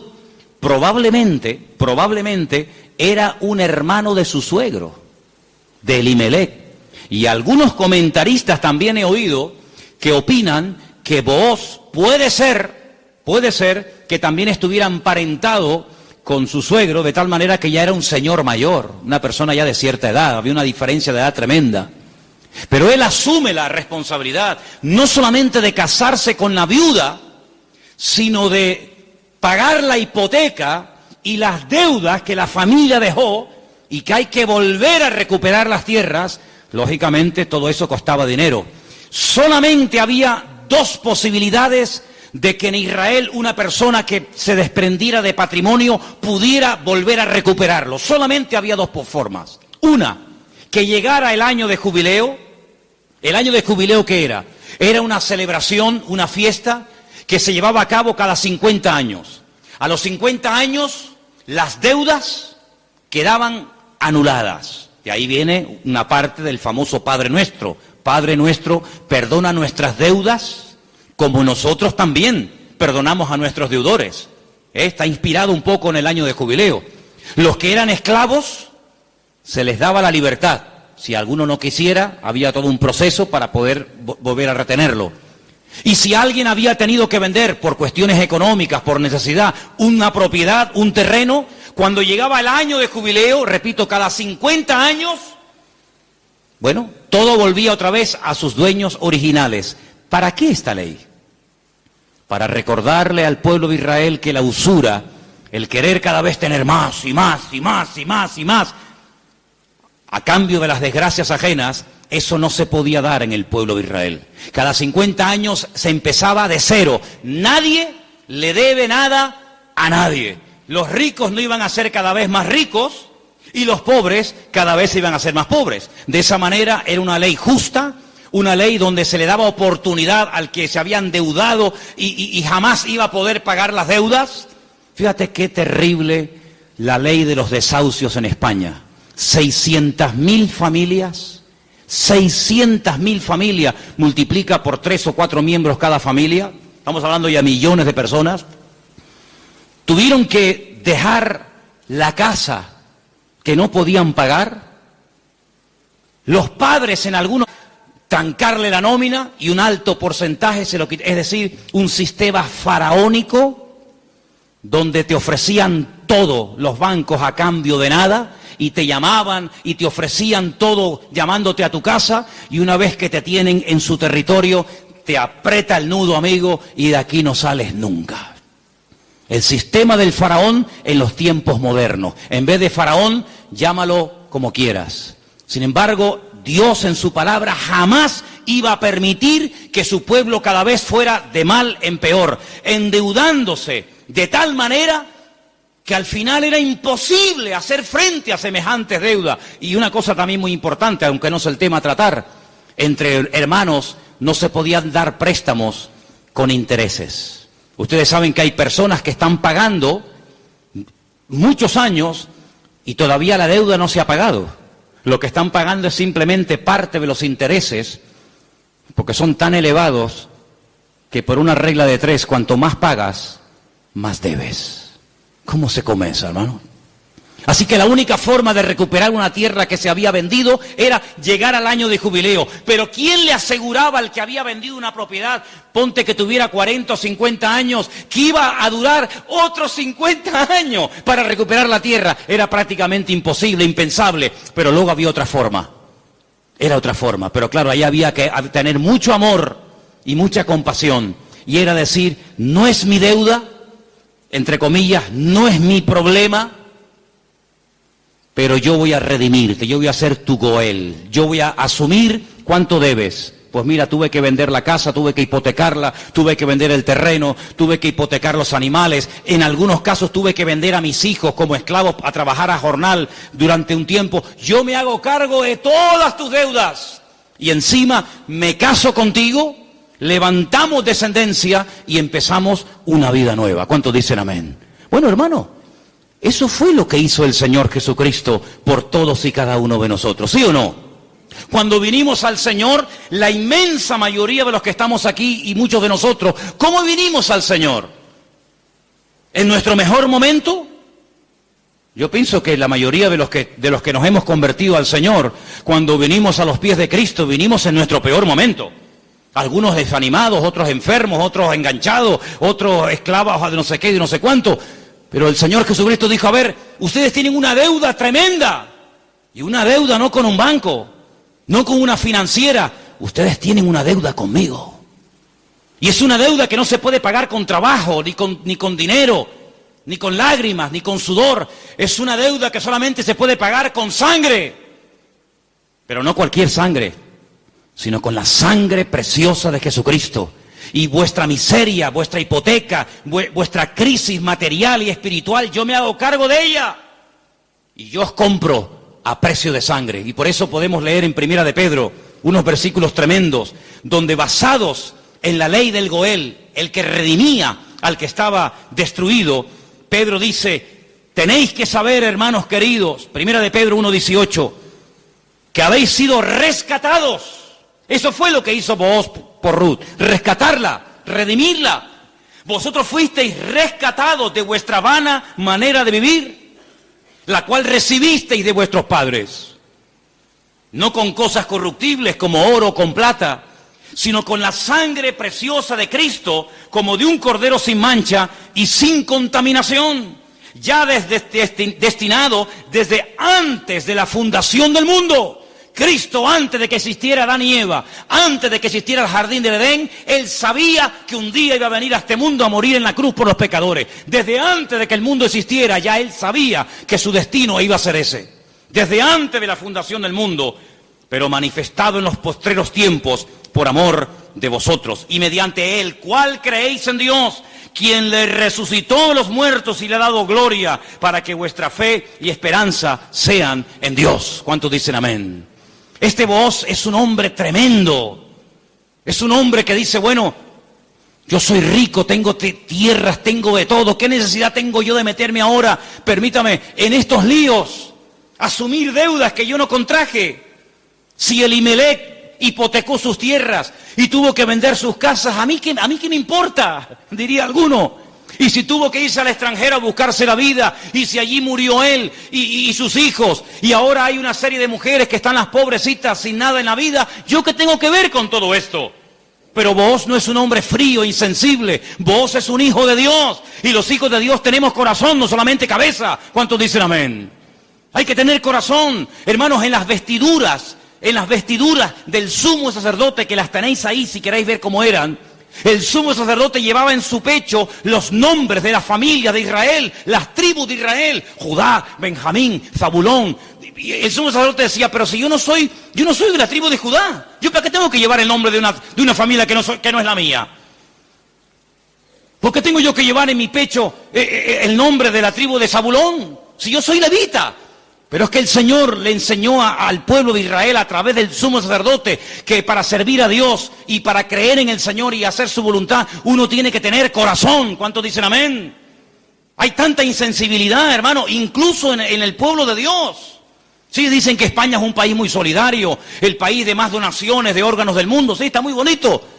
A: probablemente era un hermano de su suegro, de Elimelech. Y algunos comentaristas también he oído que opinan que Booz puede ser que también estuviera emparentado con su suegro, de tal manera que ya era un señor mayor, una persona ya de cierta edad, había una diferencia de edad tremenda. Pero él asume la responsabilidad, no solamente de casarse con la viuda, sino de pagar la hipoteca y las deudas que la familia dejó y que hay que volver a recuperar las tierras. Lógicamente todo eso costaba dinero. Solamente había dos posibilidades de que en Israel una persona que se desprendiera de patrimonio pudiera volver a recuperarlo. Solamente había dos formas. Una, que llegara el año de jubileo. ¿El año de jubileo qué era? Era una celebración, una fiesta que se llevaba a cabo cada 50 años. A los 50 años las deudas quedaban anuladas. De ahí viene una parte del famoso Padre Nuestro. Padre Nuestro, perdona nuestras deudas, como nosotros también perdonamos a nuestros deudores. Está inspirado un poco en el año de jubileo. Los que eran esclavos, se les daba la libertad. Si alguno no quisiera, había todo un proceso para poder volver a retenerlo. Y si alguien había tenido que vender por cuestiones económicas, por necesidad, una propiedad, un terreno, cuando llegaba el año de jubileo, repito, cada 50 años, bueno, todo volvía otra vez a sus dueños originales. ¿Para qué esta ley? Para recordarle al pueblo de Israel que la usura, el querer cada vez tener más y más y más y más y más, a cambio de las desgracias ajenas, eso no se podía dar en el pueblo de Israel. Cada 50 años se empezaba de cero. Nadie le debe nada a nadie. Los ricos no iban a ser cada vez más ricos y los pobres cada vez iban a ser más pobres. De esa manera era una ley justa, una ley donde se le daba oportunidad al que se había endeudado y jamás iba a poder pagar las deudas. Fíjate qué terrible la ley de los desahucios en España. 600.000 familias, 600.000 familias, multiplica por 3 o 4 miembros cada familia, estamos hablando ya de millones de personas, tuvieron que dejar la casa que no podían pagar, los padres en algunos trancarle la nómina y un alto porcentaje es decir, un sistema faraónico donde te ofrecían todo los bancos a cambio de nada, y te llamaban y te ofrecían todo llamándote a tu casa, y una vez que te tienen en su territorio, te aprieta el nudo, amigo, y de aquí no sales nunca. El sistema del faraón en los tiempos modernos. En vez de faraón, llámalo como quieras. Sin embargo, Dios en su palabra jamás iba a permitir que su pueblo cada vez fuera de mal en peor, endeudándose de tal manera que al final era imposible hacer frente a semejantes deudas. Y una cosa también muy importante, aunque no es el tema a tratar, entre hermanos no se podían dar préstamos con intereses. Ustedes saben que hay personas que están pagando muchos años y todavía la deuda no se ha pagado. Lo que están pagando es simplemente parte de los intereses, porque son tan elevados que por una regla de 3, cuanto más pagas, más debes. ¿Cómo se come eso, hermano? Así que la única forma de recuperar una tierra que se había vendido era llegar al año de jubileo. Pero ¿quién le aseguraba al que había vendido una propiedad, ponte que tuviera 40 o 50 años, que iba a durar otros 50 años para recuperar la tierra? Era prácticamente imposible, impensable, pero luego había otra forma. Era otra forma, pero claro, ahí había que tener mucho amor y mucha compasión. Y era decir, no es mi deuda, entre comillas, no es mi problema, pero yo voy a redimirte, yo voy a ser tu Goel, yo voy a asumir cuánto debes. Pues mira, tuve que vender la casa, tuve que hipotecarla, tuve que vender el terreno, tuve que hipotecar los animales, en algunos casos tuve que vender a mis hijos como esclavos a trabajar a jornal durante un tiempo. Yo me hago cargo de todas tus deudas y encima me caso contigo, levantamos descendencia y empezamos una vida nueva. ¿Cuántos dicen amén? Bueno, hermano, eso fue lo que hizo el Señor Jesucristo por todos y cada uno de nosotros, ¿sí o no? Cuando vinimos al Señor, la inmensa mayoría de los que estamos aquí y muchos de nosotros, ¿cómo vinimos al Señor? ¿En nuestro mejor momento? Yo pienso que la mayoría de los que nos hemos convertido al Señor, cuando vinimos a los pies de Cristo, vinimos en nuestro peor momento. Algunos desanimados, otros enfermos, otros enganchados, otros esclavos de no sé qué, de no sé cuánto. Pero el Señor Jesucristo dijo, a ver, ustedes tienen una deuda tremenda. Y una deuda no con un banco, no con una financiera. Ustedes tienen una deuda conmigo. Y es una deuda que no se puede pagar con trabajo, ni con dinero, ni con lágrimas, ni con sudor. Es una deuda que solamente se puede pagar con sangre. Pero no cualquier sangre, sino con la sangre preciosa de Jesucristo. Y vuestra miseria, vuestra hipoteca, vuestra crisis material y espiritual, yo me hago cargo de ella. Y yo os compro a precio de sangre. Y por eso podemos leer en Primera de Pedro unos versículos tremendos, donde basados en la ley del Goel, el que redimía al que estaba destruido, Pedro dice, tenéis que saber, hermanos queridos, Primera de Pedro 1:18, que habéis sido rescatados. Eso fue lo que hizo Booz por Ruth, rescatarla, redimirla. Vosotros fuisteis rescatados de vuestra vana manera de vivir, la cual recibisteis de vuestros padres, no con cosas corruptibles como oro o con plata, sino con la sangre preciosa de Cristo, como de un cordero sin mancha y sin contaminación, ya destinado desde antes de la fundación del mundo. Cristo, antes de que existiera Adán y Eva, antes de que existiera el jardín del Edén, Él sabía que un día iba a venir a este mundo a morir en la cruz por los pecadores. Desde antes de que el mundo existiera, ya Él sabía que su destino iba a ser ese. Desde antes de la fundación del mundo, pero manifestado en los postreros tiempos por amor de vosotros. Y mediante Él, ¿cuál creéis en Dios? Quien le resucitó de los muertos y le ha dado gloria, para que vuestra fe y esperanza sean en Dios. ¿Cuántos dicen amén? Este Booz es un hombre tremendo. Es un hombre que dice, bueno, yo soy rico, tengo tierras, tengo de todo. ¿Qué necesidad tengo yo de meterme ahora, permítame, en estos líos? Asumir deudas que yo no contraje. Si Elimelech hipotecó sus tierras y tuvo que vender sus casas, ¿a mí qué me importa? Diría alguno. Y si tuvo que irse al extranjero a buscarse la vida, y si allí murió él y sus hijos, y ahora hay una serie de mujeres que están las pobrecitas sin nada en la vida, ¿yo qué tengo que ver con todo esto? Pero Booz no es un hombre frío, insensible. Booz es un hijo de Dios. Y los hijos de Dios tenemos corazón, no solamente cabeza. ¿Cuántos dicen amén? Hay que tener corazón. Hermanos, en las vestiduras del sumo sacerdote, que las tenéis ahí si queréis ver cómo eran. El sumo sacerdote llevaba en su pecho los nombres de la familia de Israel, las tribus de Israel, Judá, Benjamín, Zabulón. Y el sumo sacerdote decía, pero si yo no soy de la tribu de Judá, ¿yo para qué tengo que llevar el nombre de una familia que no es la mía? ¿Por qué tengo yo que llevar en mi pecho el nombre de la tribu de Zabulón? Si yo soy levita. Pero es que el Señor le enseñó al pueblo de Israel a través del sumo sacerdote que para servir a Dios y para creer en el Señor y hacer su voluntad, uno tiene que tener corazón. ¿Cuántos dicen amén? Hay tanta insensibilidad, hermano, incluso en el pueblo de Dios. Sí, dicen que España es un país muy solidario, el país de más donaciones de órganos del mundo. Sí, está muy bonito.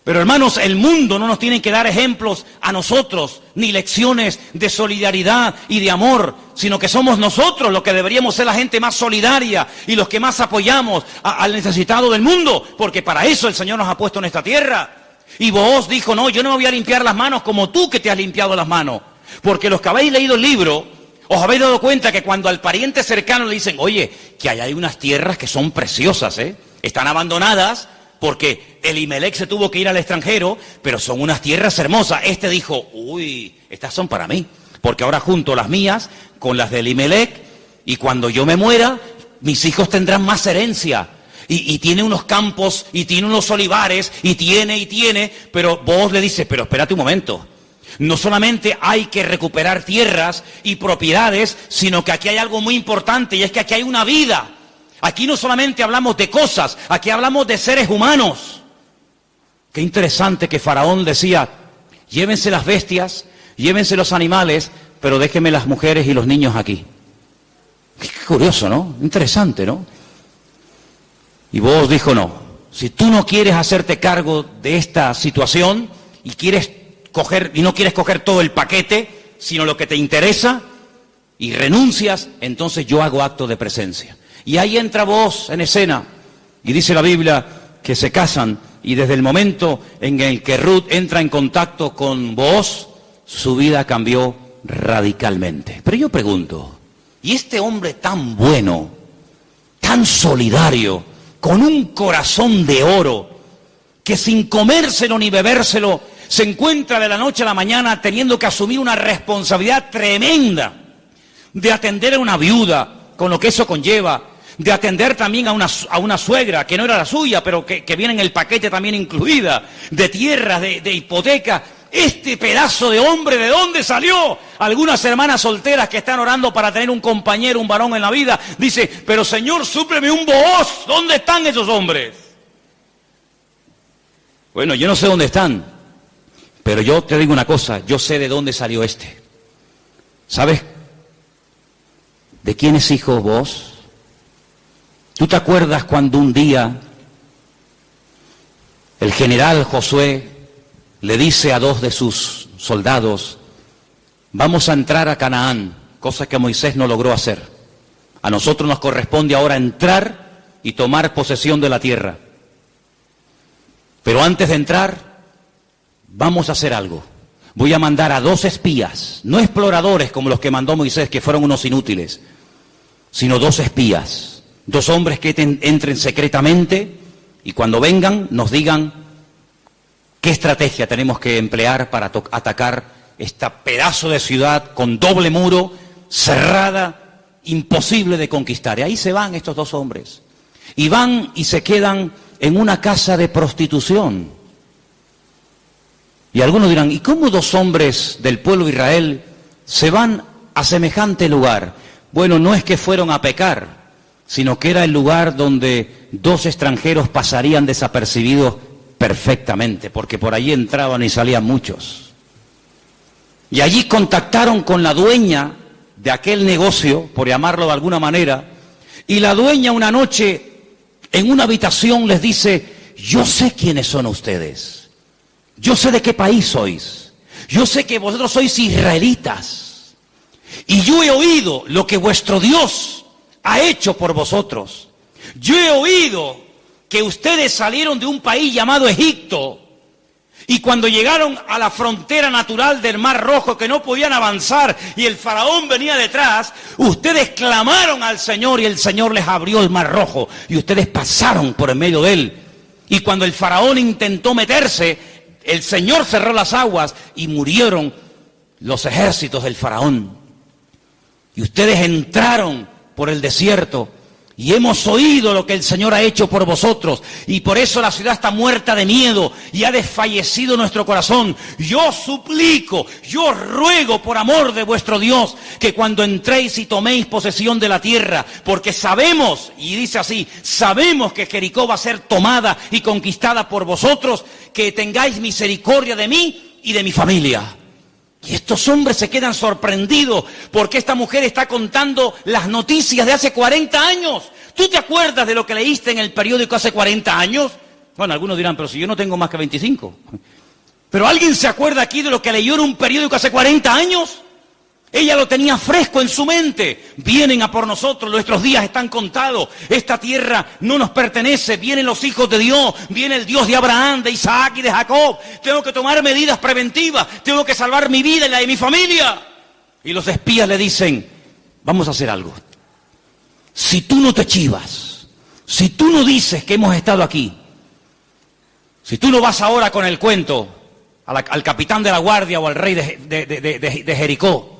A: Pero hermanos, el mundo no nos tiene que dar ejemplos a nosotros, ni lecciones de solidaridad y de amor, sino que somos nosotros los que deberíamos ser la gente más solidaria y los que más apoyamos al necesitado del mundo, porque para eso el Señor nos ha puesto en esta tierra. Y Booz dijo, no, yo no me voy a limpiar las manos como tú que te has limpiado las manos, porque los que habéis leído el libro, os habéis dado cuenta que cuando al pariente cercano le dicen, oye, que hay unas tierras que son preciosas, están abandonadas, porque Elimelech se tuvo que ir al extranjero, pero son unas tierras hermosas. Este dijo, uy, estas son para mí, porque ahora junto las mías con las de Elimelech, y cuando yo me muera, mis hijos tendrán más herencia. Y tiene unos campos, y tiene unos olivares, y tiene, pero Booz le dice, pero espérate un momento. No solamente hay que recuperar tierras y propiedades, sino que aquí hay algo muy importante, y es que aquí hay una vida. Aquí no solamente hablamos de cosas, aquí hablamos de seres humanos. Qué interesante que Faraón decía, llévense las bestias, llévense los animales, pero déjenme las mujeres y los niños aquí. Qué curioso, ¿no? Interesante, ¿no? Y Booz dijo, no, si tú no quieres hacerte cargo de esta situación y no quieres coger todo el paquete, sino lo que te interesa, y renuncias, entonces yo hago acto de presencia. Y ahí entra Booz en escena, y dice la Biblia que se casan, y desde el momento en el que Ruth entra en contacto con Booz, su vida cambió radicalmente. Pero yo pregunto, ¿y este hombre tan bueno, tan solidario, con un corazón de oro, que sin comérselo ni bebérselo, se encuentra de la noche a la mañana teniendo que asumir una responsabilidad tremenda de atender a una viuda, con lo que eso conlleva, de atender también a una suegra, que no era la suya, pero que viene en el paquete también incluida, de tierras, de hipoteca? Este pedazo de hombre, ¿de dónde salió? Algunas hermanas solteras que están orando para tener un compañero, un varón en la vida, dice, pero Señor, súpleme un Booz. ¿Dónde están esos hombres? Bueno, yo no sé dónde están, pero yo te digo una cosa, yo sé de dónde salió este. ¿Sabes de quién es hijo Booz? ¿Tú te acuerdas cuando un día el general Josué le dice a dos de sus soldados, vamos a entrar a Canaán, cosa que Moisés no logró hacer? A nosotros nos corresponde ahora entrar y tomar posesión de la tierra. Pero antes de entrar, vamos a hacer algo. Voy a mandar a 2 espías, no exploradores como los que mandó Moisés, que fueron unos inútiles, sino 2 espías. 2 hombres que entren secretamente y cuando vengan nos digan qué estrategia tenemos que emplear para atacar este pedazo de ciudad con doble muro, cerrada, imposible de conquistar. Y ahí se van estos 2 hombres. Y van y se quedan en una casa de prostitución. Y algunos dirán, ¿y cómo 2 hombres del pueblo de Israel se van a semejante lugar? Bueno, no es que fueron a pecar, sino que era el lugar donde 2 extranjeros pasarían desapercibidos perfectamente, porque por allí entraban y salían muchos. Y allí contactaron con la dueña de aquel negocio, por llamarlo de alguna manera, y la dueña una noche en una habitación les dice, yo sé quiénes son ustedes, yo sé de qué país sois, yo sé que vosotros sois israelitas, y yo he oído lo que vuestro Dios ha hecho por vosotros. Yo he oído que ustedes salieron de un país llamado Egipto y cuando llegaron a la frontera natural del Mar Rojo que no podían avanzar y el faraón venía detrás, ustedes clamaron al Señor y el Señor les abrió el Mar Rojo y ustedes pasaron por en medio de él. Y cuando el faraón intentó meterse, el Señor cerró las aguas y murieron los ejércitos del faraón. Y ustedes entraron por el desierto y hemos oído lo que el Señor ha hecho por vosotros. Y por eso la ciudad está muerta de miedo y ha desfallecido nuestro corazón. Yo suplico, yo ruego por amor de vuestro Dios, que cuando entréis y toméis posesión de la tierra, porque sabemos, y dice así, sabemos que Jericó va a ser tomada y conquistada por vosotros, que tengáis misericordia de mí y de mi familia. Y estos hombres se quedan sorprendidos porque esta mujer está contando las noticias de hace 40 años. ¿Tú te acuerdas de lo que leíste en el periódico hace 40 años? Bueno, algunos dirán, pero si yo no tengo más que 25. ¿Pero alguien se acuerda aquí de lo que leyó en un periódico hace 40 años? Ella lo tenía fresco en su mente. Vienen a por nosotros, nuestros días están contados. Esta tierra no nos pertenece. Vienen los hijos de Dios, viene el Dios de Abraham, de Isaac y de Jacob. Tengo que tomar medidas preventivas, tengo que salvar mi vida y la de mi familia. Y los espías le dicen, vamos a hacer algo. Si tú no te chivas, si tú no dices que hemos estado aquí, si tú no vas ahora con el cuento al capitán de la guardia o al rey de Jericó,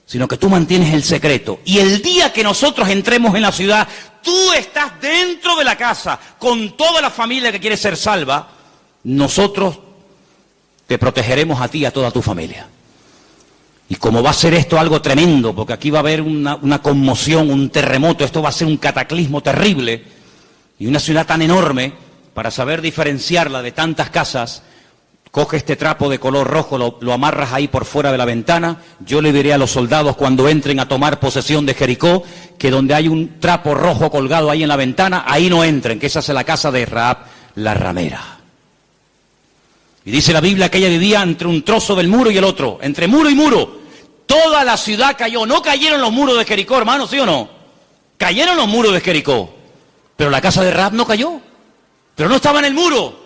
A: sino que tú mantienes el secreto. Y el día que nosotros entremos en la ciudad, tú estás dentro de la casa, con toda la familia que quiere ser salva, nosotros te protegeremos a ti y a toda tu familia. Y como va a ser esto algo tremendo, porque aquí va a haber una conmoción, un terremoto, esto va a ser un cataclismo terrible, y una ciudad tan enorme, para saber diferenciarla de tantas casas, coge este trapo de color rojo, lo amarras ahí por fuera de la ventana. Yo le diré a los soldados cuando entren a tomar posesión de Jericó, que donde hay un trapo rojo colgado ahí en la ventana, ahí no entren, que esa es la casa de Rahab, la ramera. Y dice la Biblia que ella vivía entre un trozo del muro y el otro, entre muro y muro. Toda la ciudad cayó, no cayeron los muros de Jericó, hermano, ¿sí o no? Cayeron los muros de Jericó, pero la casa de Rahab no cayó, pero no estaba en el muro.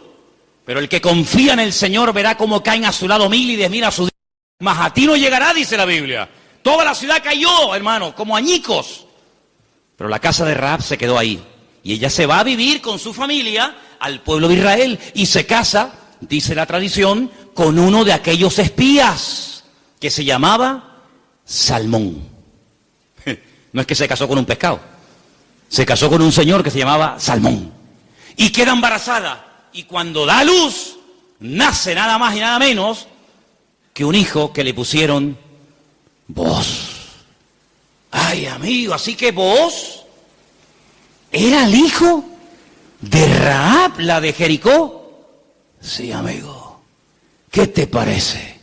A: Pero el que confía en el Señor verá cómo caen a su lado 1000 y 10.000 a su día. Mas a ti no llegará, dice la Biblia. Toda la ciudad cayó, hermano, como añicos. Pero la casa de Rahab se quedó ahí. Y ella se va a vivir con su familia al pueblo de Israel. Y se casa, dice la tradición, con uno de aquellos espías que se llamaba Salmón. No es que se casó con un pescado. Se casó con un señor que se llamaba Salmón. Y queda embarazada. Y cuando da luz, nace nada más y nada menos que un hijo que le pusieron Booz. Ay, amigo, así que Booz era el hijo de Rahab, la de Jericó. Sí, amigo. ¿Qué te parece?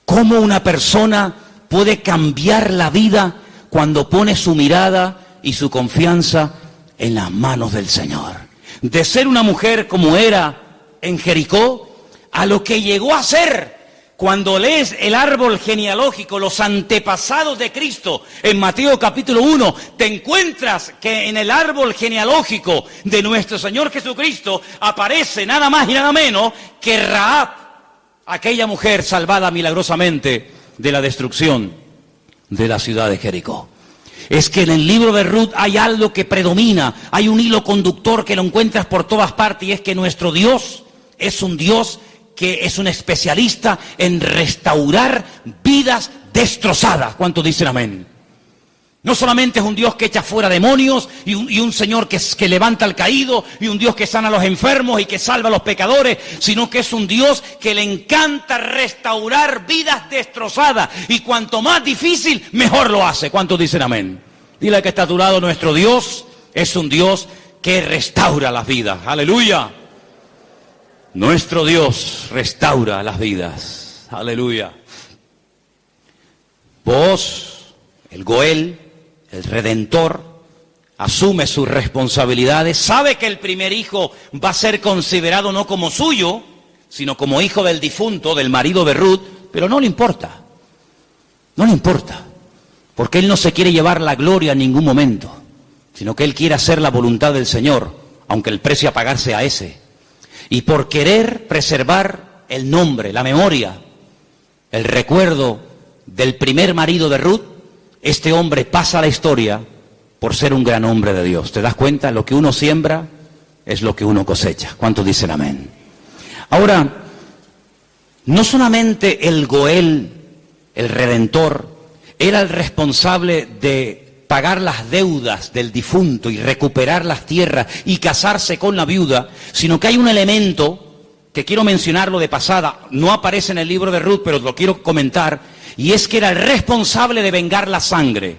A: ¿Cómo una persona puede cambiar la vida cuando pone su mirada y su confianza en las manos del Señor? De ser una mujer como era en Jericó, a lo que llegó a ser cuando lees el árbol genealógico, los antepasados de Cristo, en Mateo capítulo 1, te encuentras que en el árbol genealógico de nuestro Señor Jesucristo aparece nada más y nada menos que Rahab, aquella mujer salvada milagrosamente de la destrucción de la ciudad de Jericó. Es que en el libro de Ruth hay algo que predomina, hay un hilo conductor que lo encuentras por todas partes, y es que nuestro Dios es un Dios que es un especialista en restaurar vidas destrozadas. ¿Cuántos dicen amén? No solamente es un Dios que echa fuera demonios y un Señor que levanta al caído y un Dios que sana a los enfermos y que salva a los pecadores, sino que es un Dios que le encanta restaurar vidas destrozadas, y cuanto más difícil, mejor lo hace. ¿Cuántos dicen amén? Dile al que está a tu lado, nuestro Dios es un Dios que restaura las vidas. ¡Aleluya! Nuestro Dios restaura las vidas. ¡Aleluya! Vos, el Goel, el Redentor, asume sus responsabilidades, sabe que el primer hijo va a ser considerado no como suyo, sino como hijo del difunto, del marido de Ruth, pero no le importa, porque él no se quiere llevar la gloria en ningún momento, sino que él quiere hacer la voluntad del Señor, aunque el precio a pagar sea ese. Y por querer preservar el nombre, la memoria, el recuerdo del primer marido de Ruth, este hombre pasa a la historia por ser un gran hombre de Dios. ¿Te das cuenta? Lo que uno siembra es lo que uno cosecha. ¿Cuántos dicen amén? Ahora, no solamente el Goel, el Redentor, era el responsable de pagar las deudas del difunto y recuperar las tierras y casarse con la viuda, sino que hay un elemento que quiero mencionarlo de pasada, no aparece en el libro de Ruth, pero lo quiero comentar, y es que era el responsable de vengar la sangre,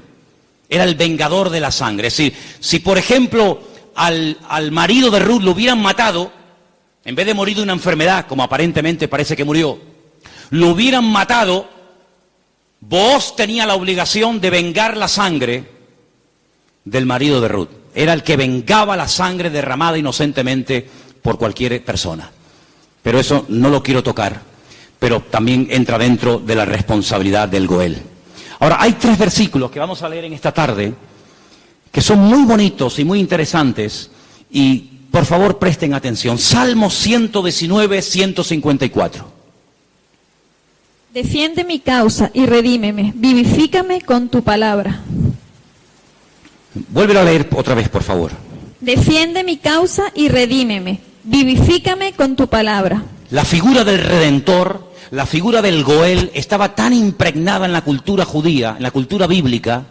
A: era el vengador de la sangre. Es decir, si por ejemplo al marido de Ruth lo hubieran matado, en vez de morir de una enfermedad, como aparentemente parece que murió, lo hubieran matado, Booz tenía la obligación de vengar la sangre del marido de Ruth. Era el que vengaba la sangre derramada inocentemente por cualquier persona. Pero eso no lo quiero tocar, pero también entra dentro de la responsabilidad del Goel. Ahora, hay 3 versículos que vamos a leer en esta tarde, que son muy bonitos y muy interesantes, y por favor presten atención. Salmo 119, 154.
B: Defiende mi causa y redímeme, vivifícame con tu palabra.
A: Vuélvelo a leer otra vez, por favor.
B: Defiende mi causa y redímeme, vivifícame con tu palabra.
A: La figura del Redentor, la figura del Goel, estaba tan impregnada en la cultura judía, en la cultura bíblica,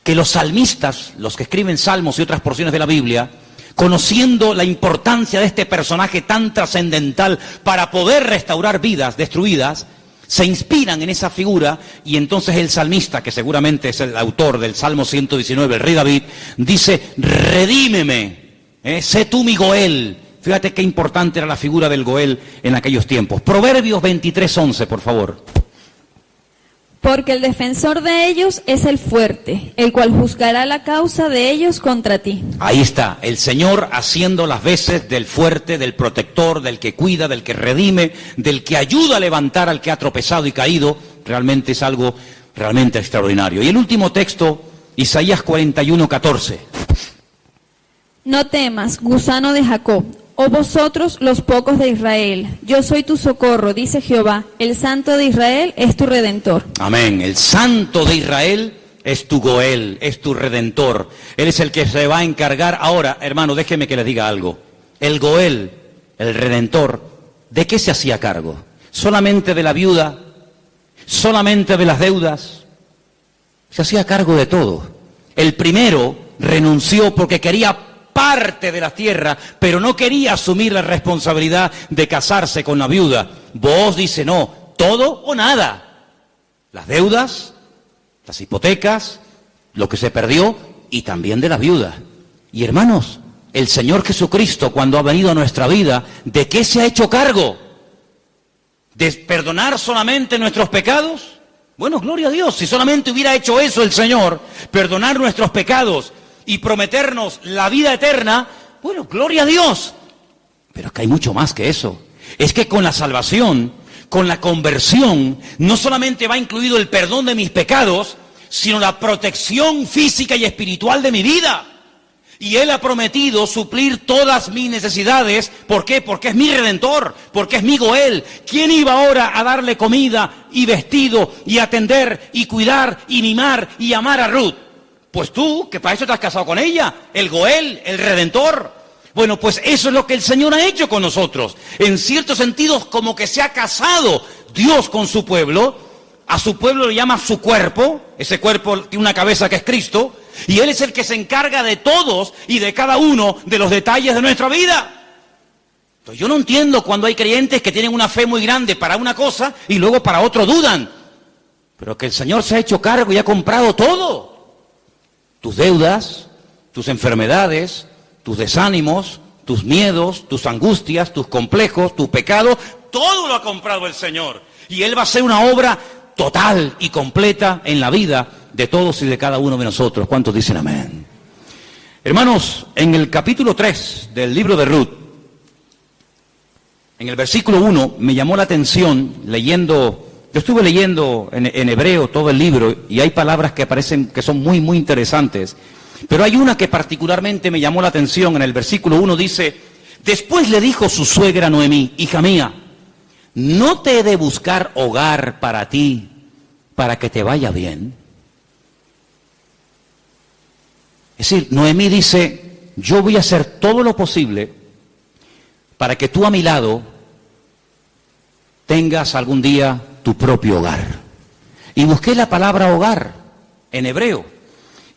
A: que los salmistas, los que escriben salmos y otras porciones de la Biblia, conociendo la importancia de este personaje tan trascendental para poder restaurar vidas destruidas, se inspiran en esa figura, y entonces el salmista, que seguramente es el autor del Salmo 119, el rey David, dice: redímeme, sé tú mi Goel. Fíjate qué importante era la figura del Goel en aquellos tiempos. Proverbios 23:11, por favor.
B: Porque el defensor de ellos es el fuerte, el cual juzgará la causa de ellos contra ti.
A: Ahí está, el Señor haciendo las veces del fuerte, del protector, del que cuida, del que redime, del que ayuda a levantar al que ha tropezado y caído. Realmente es algo realmente extraordinario. Y el último texto, Isaías 41:14.
B: No temas, gusano de Jacob, oh vosotros los pocos de Israel, yo soy tu socorro, dice Jehová, el Santo de Israel es tu Redentor.
A: Amén, el Santo de Israel es tu Goel, es tu Redentor. Él es el que se va a encargar. Ahora, hermano, déjeme que les diga algo. El Goel, el Redentor, ¿de qué se hacía cargo? ¿Solamente de la viuda? ¿Solamente de las deudas? Se hacía cargo de todo. El primero renunció porque quería parte de la tierra, pero no quería asumir la responsabilidad de casarse con la viuda. Booz dice: no, todo o nada. Las deudas, las hipotecas, lo que se perdió, y también de la viuda. Y hermanos, el Señor Jesucristo, cuando ha venido a nuestra vida, ¿de qué se ha hecho cargo? ¿De perdonar solamente nuestros pecados? Bueno, gloria a Dios, si solamente hubiera hecho eso el Señor, perdonar nuestros pecados y prometernos la vida eterna, bueno, gloria a Dios. Pero es que hay mucho más que eso. Es que con la salvación, con la conversión, no solamente va incluido el perdón de mis pecados, sino la protección física y espiritual de mi vida. Y Él ha prometido suplir todas mis necesidades. ¿Por qué? Porque es mi Redentor, porque es mi Goel. ¿Quién iba ahora a darle comida y vestido y atender y cuidar y mimar y amar a Ruth? Pues tú, que para eso te has casado con ella, el Goel, el Redentor. Bueno, pues eso es lo que el Señor ha hecho con nosotros. En ciertos sentidos, como que se ha casado Dios con su pueblo. A su pueblo le llama su cuerpo. Ese cuerpo tiene una cabeza que es Cristo. Y Él es el que se encarga de todos y de cada uno de los detalles de nuestra vida. Entonces yo no entiendo cuando hay creyentes que tienen una fe muy grande para una cosa y luego para otro dudan. Pero que el Señor se ha hecho cargo y ha comprado todo. Tus deudas, tus enfermedades, tus desánimos, tus miedos, tus angustias, tus complejos, tu pecado, todo lo ha comprado el Señor. Y Él va a hacer una obra total y completa en la vida de todos y de cada uno de nosotros. ¿Cuántos dicen amén? Hermanos, en el capítulo 3 del libro de Ruth, en el versículo 1, me llamó la atención leyendo. Yo estuve leyendo en hebreo todo el libro y hay palabras que aparecen que son muy, muy interesantes. Pero hay una que particularmente me llamó la atención. En el versículo 1 dice, después le dijo su suegra Noemí, hija mía, ¿no te he de buscar hogar para ti, para que te vaya bien? Es decir, Noemí dice, yo voy a hacer todo lo posible para que tú a mi lado tengas algún día tu propio hogar. Y busqué la palabra hogar en hebreo.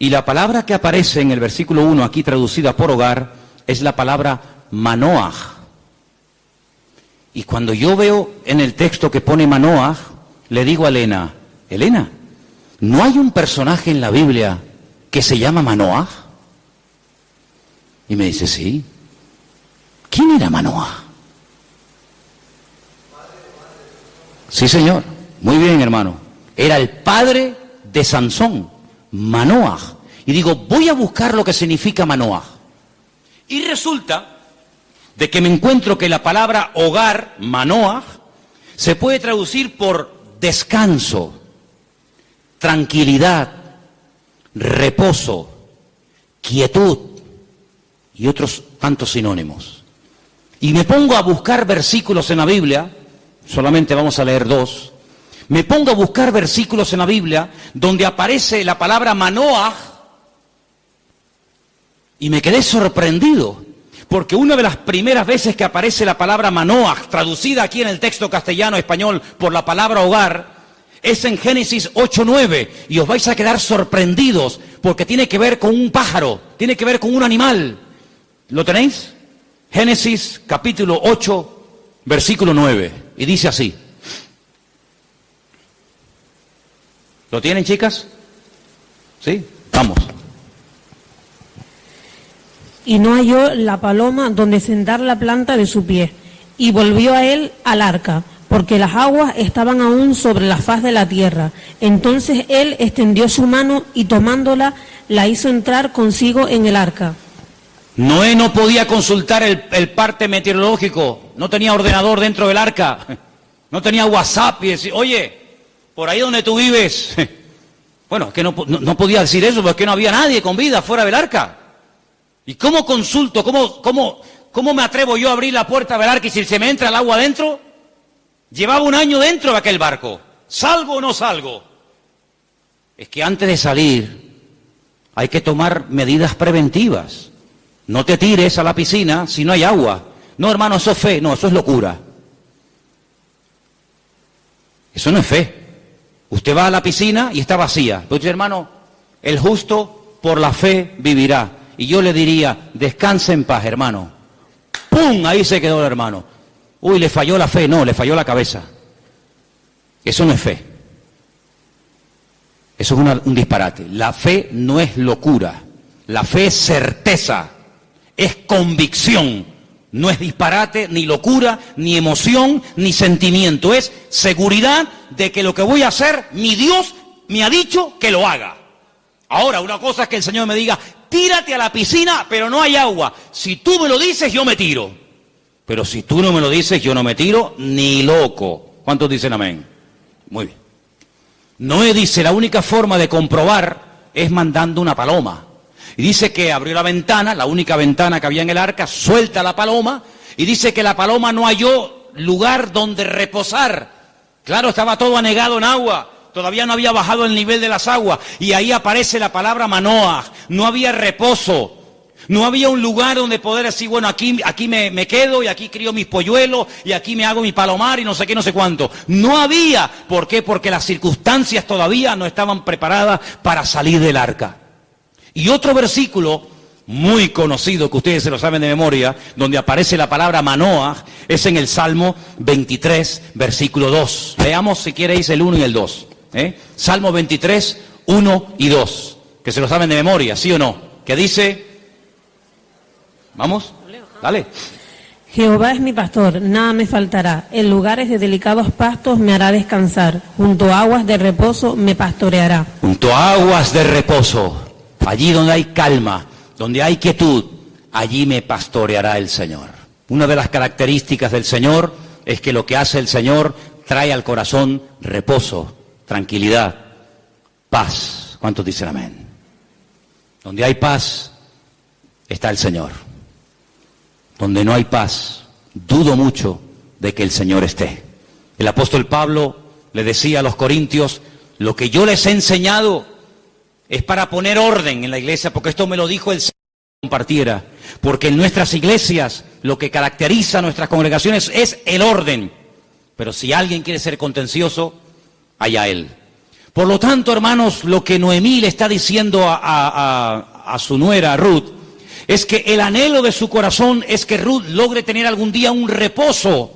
A: Y la palabra que aparece en el versículo 1, aquí traducida por hogar, es la palabra manoah. Y cuando yo veo en el texto que pone manoah, le digo a Elena, Elena, ¿no hay un personaje en la Biblia que se llama Manoah? Y me dice, sí. ¿Quién era Manoah? Sí, señor. Muy bien, hermano. Era el padre de Sansón, Manoah. Y digo, voy a buscar lo que significa Manoah. Y resulta de que me encuentro que la palabra hogar, Manoah, se puede traducir por descanso, tranquilidad, reposo, quietud y otros tantos sinónimos. Y me pongo a buscar versículos en la Biblia, solamente vamos a leer 2. Me pongo a buscar versículos en la Biblia donde aparece la palabra Manoah y me quedé sorprendido, porque una de las primeras veces que aparece la palabra Manoah, traducida aquí en el texto castellano-español por la palabra hogar, es en Génesis 8:9, y os vais a quedar sorprendidos, porque tiene que ver con un pájaro, tiene que ver con un animal. ¿Lo tenéis? Génesis capítulo 8, versículo 9, y dice así. ¿Lo tienen, chicas? ¿Sí? Vamos.
C: Y no halló la paloma donde sentar la planta de su pie, y volvió a él al arca, porque las aguas estaban aún sobre la faz de la tierra. Entonces él extendió su mano y tomándola, la hizo entrar consigo en el arca.
A: Noé no podía consultar el parte meteorológico, no tenía ordenador dentro del arca, no tenía WhatsApp y decir, oye, por ahí donde tú vives, bueno, es que no podía decir eso, porque no había nadie con vida fuera del arca. ¿Y cómo consulto, cómo me atrevo yo a abrir la puerta del arca y si se me entra el agua adentro? Llevaba un año dentro de aquel barco, ¿salgo o no salgo? Es que antes de salir hay que tomar medidas preventivas. No te tires a la piscina si no hay agua. No, hermano, eso es fe. No, eso es locura. Eso no es fe. Usted va a la piscina y está vacía. Pero dice, hermano, el justo por la fe vivirá. Y yo le diría, descanse en paz, hermano. ¡Pum! Ahí se quedó el hermano. Uy, le falló la fe. No, le falló la cabeza. Eso no es fe. Eso es un disparate. La fe no es locura. La fe es certeza. Es convicción, no es disparate, ni locura, ni emoción, ni sentimiento. Es seguridad de que lo que voy a hacer, mi Dios me ha dicho que lo haga. Ahora, una cosa es que el Señor me diga, tírate a la piscina, pero no hay agua. Si tú me lo dices, yo me tiro. Pero si tú no me lo dices, yo no me tiro ni loco. ¿Cuántos dicen amén? Muy bien. Noé dice, la única forma de comprobar es mandando una paloma. Y dice que abrió la ventana, la única ventana que había en el arca, suelta la paloma, y dice que la paloma no halló lugar donde reposar. Claro, estaba todo anegado en agua, todavía no había bajado el nivel de las aguas, y ahí aparece la palabra Manoah. No había reposo, no había un lugar donde poder decir, bueno, aquí me quedo, y aquí crío mis polluelos, y aquí me hago mi palomar, y no sé qué, no sé cuánto. No había. ¿Por qué? Porque las circunstancias todavía no estaban preparadas para salir del arca. Y otro versículo muy conocido, que ustedes se lo saben de memoria, donde aparece la palabra Manoah, es en el Salmo 23, versículo 2. Leamos, si queréis, el 1 y el 2. Salmo 23, 1 y 2. Que se lo saben de memoria, ¿sí o no? Que dice, vamos, dale.
C: Jehová es mi pastor, nada me faltará. En lugares de delicados pastos me hará descansar. Junto a aguas de reposo me pastoreará.
A: Junto a aguas de reposo. Allí donde hay calma, donde hay quietud, allí me pastoreará el Señor. Una de las características del Señor es que lo que hace el Señor trae al corazón reposo, tranquilidad, paz. ¿Cuántos dicen amén? Donde hay paz, está el Señor. Donde no hay paz, dudo mucho de que el Señor esté. El apóstol Pablo le decía a los corintios, lo que yo les he enseñado es para poner orden en la iglesia, porque esto me lo dijo el Señor que compartiera. Porque en nuestras iglesias lo que caracteriza a nuestras congregaciones es el orden. Pero si alguien quiere ser contencioso, allá él. Por lo tanto, hermanos, lo que Noemí le está diciendo a su nuera, Ruth, es que el anhelo de su corazón es que Ruth logre tener algún día un reposo,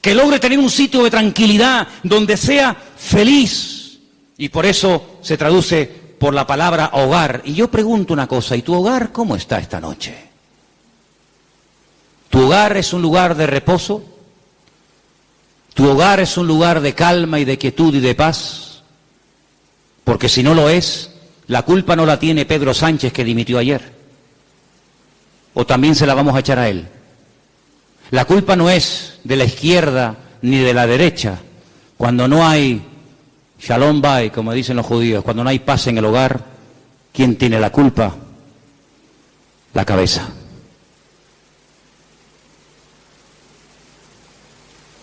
A: que logre tener un sitio de tranquilidad donde sea feliz. Y por eso se traduce por la palabra hogar. Y yo pregunto una cosa, ¿y tu hogar cómo está esta noche? ¿Tu hogar es un lugar de reposo? ¿Tu hogar es un lugar de calma y de quietud y de paz? Porque si no lo es, la culpa no la tiene Pedro Sánchez, que dimitió ayer. ¿O también se la vamos a echar a él? La culpa no es de la izquierda ni de la derecha. Cuando no hay shalom bay, como dicen los judíos, cuando no hay paz en el hogar, ¿quién tiene la culpa? La cabeza.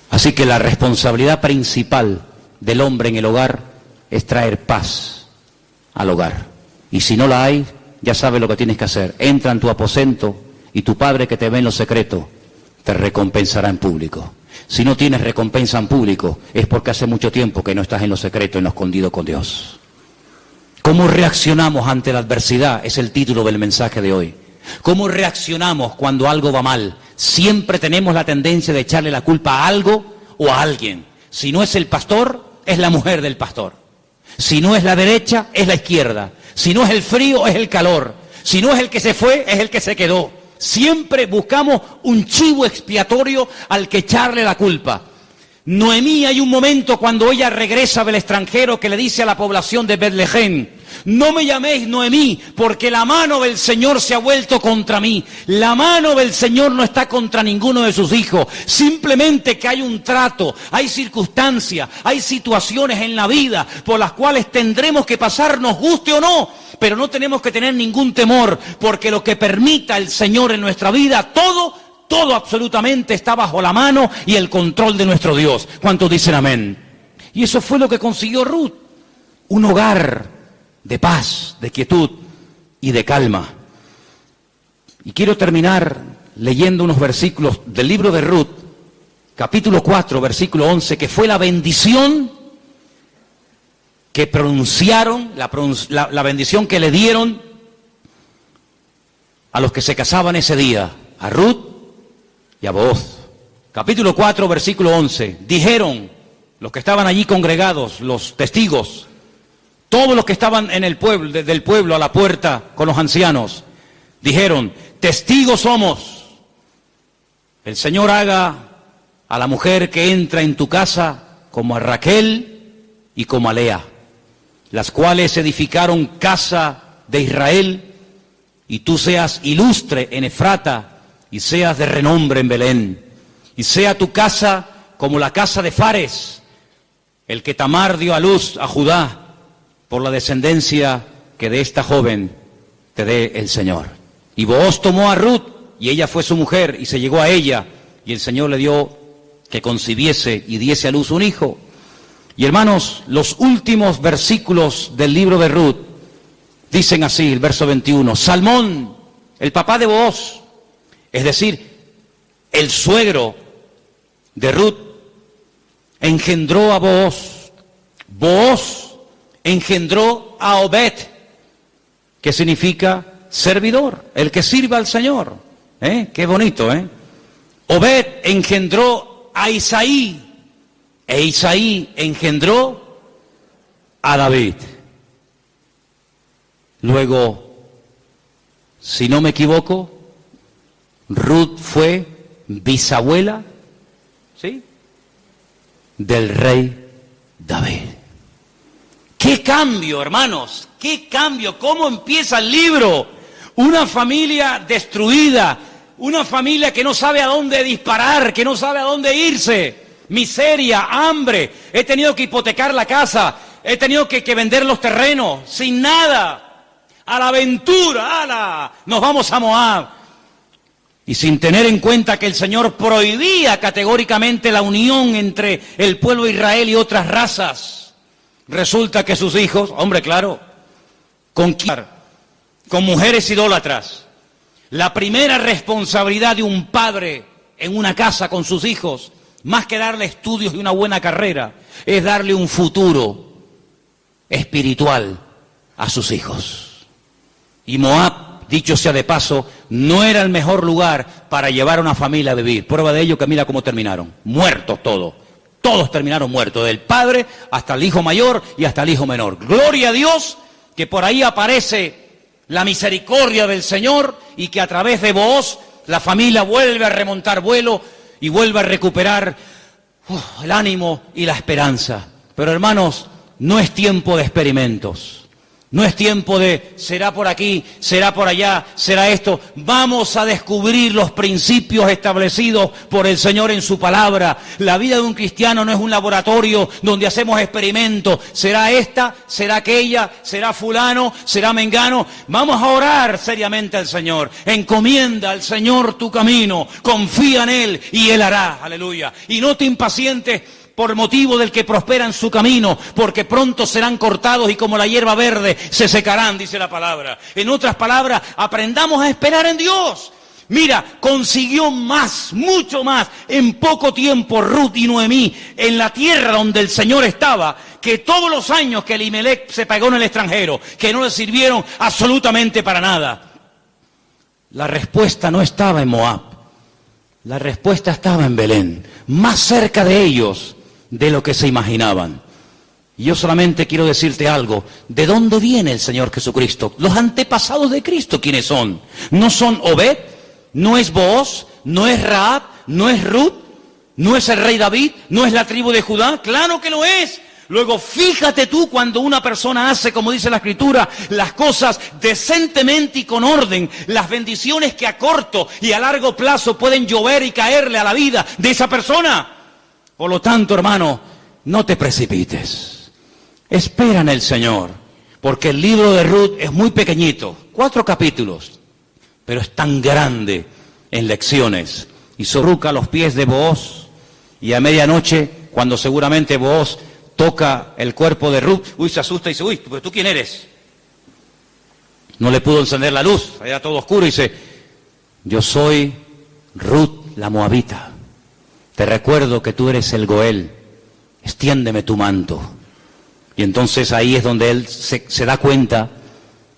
A: Así que la responsabilidad principal del hombre en el hogar es traer paz al hogar. Y si no la hay, ya sabes lo que tienes que hacer. Entra en tu aposento y tu Padre que te ve en lo secreto te recompensará en público. Si no tienes recompensa en público, es porque hace mucho tiempo que no estás en lo secreto, en lo escondido con Dios. ¿Cómo reaccionamos ante la adversidad? Es el título del mensaje de hoy. ¿Cómo reaccionamos cuando algo va mal? Siempre tenemos la tendencia de echarle la culpa a algo o a alguien. Si no es el pastor, es la mujer del pastor. Si no es la derecha, es la izquierda. Si no es el frío, es el calor. Si no es el que se fue, es el que se quedó. Siempre buscamos un chivo expiatorio al que echarle la culpa. Noemí, hay un momento cuando ella regresa del extranjero que le dice a la población de Betlehem: no me llaméis Noemí, porque la mano del Señor se ha vuelto contra mí. La mano del Señor no está contra ninguno de sus hijos. Simplemente que hay un trato, hay circunstancias, hay situaciones en la vida por las cuales tendremos que pasar, nos guste o no. Pero no tenemos que tener ningún temor, porque lo que permita el Señor en nuestra vida, todo absolutamente está bajo la mano y el control de nuestro Dios. ¿Cuántos dicen amén? Y eso fue lo que consiguió Ruth. Un hogar de paz, de quietud y de calma. Y quiero terminar leyendo unos versículos del libro de Ruth, capítulo 4, versículo 11, que fue la bendición que pronunciaron, la bendición que le dieron a los que se casaban ese día, a Ruth y a Booz. Capítulo 4, versículo 11. Dijeron los que estaban allí congregados, los testigos, todos los que estaban en el pueblo, desde el pueblo a la puerta con los ancianos, dijeron: testigos somos. El Señor haga a la mujer que entra en tu casa como a Raquel y como a Lea, las cuales edificaron casa de Israel, y tú seas ilustre en Efrata y seas de renombre en Belén, y sea tu casa como la casa de Fares, el que Tamar dio a luz a Judá, por la descendencia que de esta joven te dé el Señor. Y Booz tomó a Ruth, y ella fue su mujer, y se llegó a ella, y el Señor le dio que concibiese y diese a luz un hijo. Y hermanos, los últimos versículos del libro de Ruth dicen así, el verso 21, Salmón, el papá de Booz, es decir, el suegro de Ruth, engendró a Booz. Booz engendró a Obed, que significa servidor, el que sirve al Señor. Qué bonito, Obed engendró a Isaí, e Isaí engendró a David. Luego, si no me equivoco, Ruth fue bisabuela, ¿sí?, del rey David. ¡Qué cambio, hermanos! ¡Qué cambio! ¿Cómo empieza el libro? Una familia destruida, una familia que no sabe a dónde disparar, que no sabe a dónde irse. Miseria, hambre, he tenido que hipotecar la casa, he tenido que vender los terrenos, sin nada. a la aventura, ¡ala! Nos vamos a Moab. Y sin tener en cuenta que el Señor prohibía categóricamente la unión entre el pueblo de Israel y otras razas, resulta que sus hijos, hombre, claro, con mujeres idólatras. La primera responsabilidad de un padre en una casa con sus hijos, más que darle estudios y una buena carrera, es darle un futuro espiritual a sus hijos. Y Moab, dicho sea de paso, no era el mejor lugar para llevar a una familia a vivir. Prueba de ello que mira cómo terminaron, muertos todos. Todos terminaron muertos, del padre hasta el hijo mayor y hasta el hijo menor. Gloria a Dios que por ahí aparece la misericordia del Señor y que a través de Booz la familia vuelve a remontar vuelo y vuelve a recuperar el ánimo y la esperanza. Pero hermanos, no es tiempo de experimentos. No es tiempo de será por aquí, será por allá, será esto. Vamos a descubrir los principios establecidos por el Señor en su palabra. La vida de un cristiano no es un laboratorio donde hacemos experimentos. Será esta, será aquella, será fulano, será mengano. Vamos a orar seriamente al Señor. Encomienda al Señor tu camino. Confía en Él y Él hará. Aleluya. Y no te impacientes por motivo del que prospera en su camino, porque pronto serán cortados y como la hierba verde se secarán, dice la palabra. En otras palabras, aprendamos a esperar en Dios. Mira, consiguió más, mucho más, en poco tiempo Ruth y Noemí, en la tierra donde el Señor estaba, que todos los años que Elimelech se pagó en el extranjero, que no le sirvieron absolutamente para nada. La respuesta no estaba en Moab, la respuesta estaba en Belén, más cerca de ellos de lo que se imaginaban. Y yo solamente quiero decirte algo. ¿De dónde viene el Señor Jesucristo? Los antepasados de Cristo, ¿quiénes son? ¿No son Obed? ¿No es Booz? ¿No es Rahab? ¿No es Ruth? ¿No es el rey David? ¿No es la tribu de Judá? ¡Claro que lo es! Luego, fíjate tú cuando una persona hace, como dice la Escritura, las cosas decentemente y con orden, las bendiciones que a corto y a largo plazo pueden llover y caerle a la vida de esa persona. Por lo tanto, hermano, no te precipites. Espera en el Señor, porque el libro de Ruth es muy pequeñito, 4 capítulos, pero es tan grande en lecciones. Y sorruca los pies de Booz, y a medianoche, cuando seguramente Booz toca el cuerpo de Ruth, se asusta y dice, ¿pero tú quién eres? No le pudo encender la luz, era todo oscuro, y dice, yo soy Ruth la Moabita. Te recuerdo que tú eres el Goel, extiéndeme tu manto. Y entonces ahí es donde él se da cuenta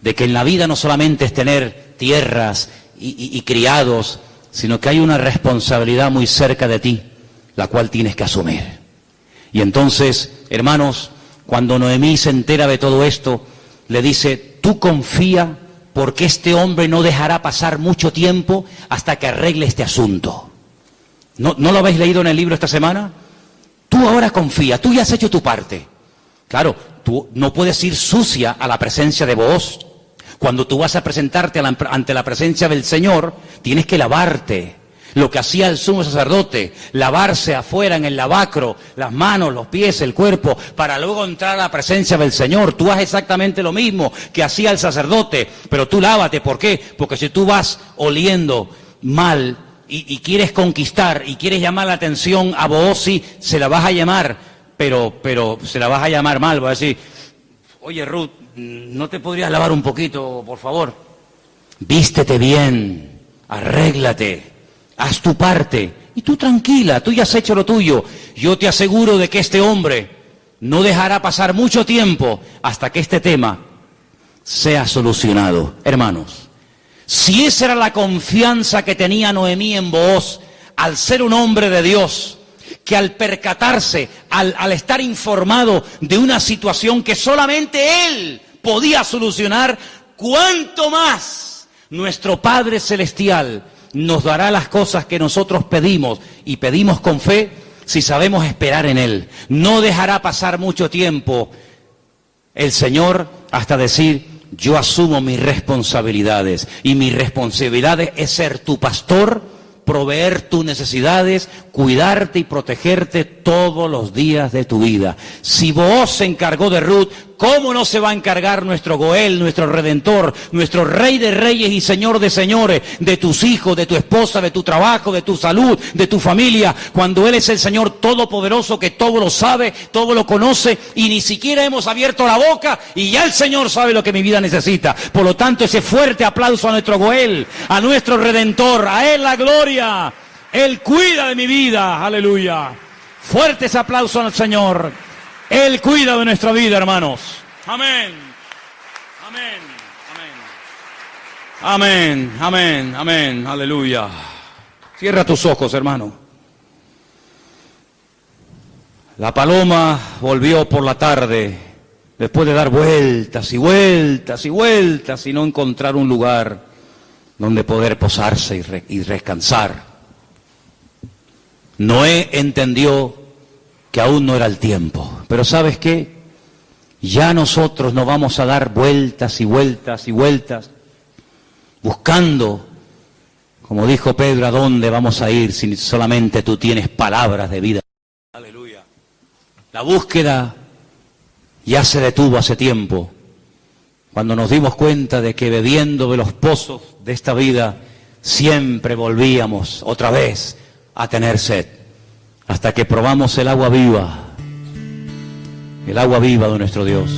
A: de que en la vida no solamente es tener tierras y criados, sino que hay una responsabilidad muy cerca de ti, la cual tienes que asumir. Y entonces, hermanos, cuando Noemí se entera de todo esto, le dice, tú confía porque este hombre no dejará pasar mucho tiempo hasta que arregle este asunto. ¿No lo habéis leído en el libro esta semana? Tú ahora confía, tú ya has hecho tu parte. Claro, tú no puedes ir sucia a la presencia de Booz. Cuando tú vas a presentarte ante la presencia del Señor, tienes que lavarte. Lo que hacía el sumo sacerdote, lavarse afuera en el lavacro, las manos, los pies, el cuerpo, para luego entrar a la presencia del Señor. Tú haces exactamente lo mismo que hacía el sacerdote, pero tú lávate. ¿Por qué? Porque si tú vas oliendo mal y quieres conquistar y quieres llamar la atención a Booz, sí, se la vas a llamar, pero se la vas a llamar mal. Vas a decir, oye Ruth, ¿no te podrías lavar un poquito, por favor? Vístete bien, arréglate, haz tu parte, y tú tranquila, tú ya has hecho lo tuyo. Yo te aseguro de que este hombre no dejará pasar mucho tiempo hasta que este tema sea solucionado. Hermanos, si esa era la confianza que tenía Noemí en Booz, al ser un hombre de Dios, que al percatarse, al estar informado de una situación que solamente él podía solucionar, ¿cuánto más nuestro Padre Celestial nos dará las cosas que nosotros pedimos y pedimos con fe si sabemos esperar en Él? No dejará pasar mucho tiempo el Señor hasta decir, yo asumo mis responsabilidades, y mi responsabilidad es ser tu pastor, proveer tus necesidades, cuidarte y protegerte todos los días de tu vida. Si Booz se encargó de Ruth, ¿cómo no se va a encargar nuestro Goel, nuestro Redentor, nuestro Rey de Reyes y Señor de Señores, de tus hijos, de tu esposa, de tu trabajo, de tu salud, de tu familia, cuando Él es el Señor Todopoderoso que todo lo sabe, todo lo conoce, y ni siquiera hemos abierto la boca y ya el Señor sabe lo que mi vida necesita? Por lo tanto, ese fuerte aplauso a nuestro Goel, a nuestro Redentor, a Él la gloria. Él cuida de mi vida, aleluya. Fuerte ese aplauso al Señor. Él cuida de nuestra vida, hermanos. Amén. Amén. Amén. Amén. Amén. Amén. Aleluya. Cierra tus ojos, hermano. La paloma volvió por la tarde, después de dar vueltas y vueltas y vueltas y no encontrar un lugar donde poder posarse y descansar. Noé entendió que aún no era el tiempo. Pero ¿sabes qué? Ya nosotros no vamos a dar vueltas y vueltas y vueltas buscando, como dijo Pedro, ¿a dónde vamos a ir si solamente tú tienes palabras de vida? Aleluya. La búsqueda ya se detuvo hace tiempo, cuando nos dimos cuenta de que bebiendo de los pozos de esta vida siempre volvíamos otra vez a tener sed, hasta que probamos el agua viva de nuestro Dios.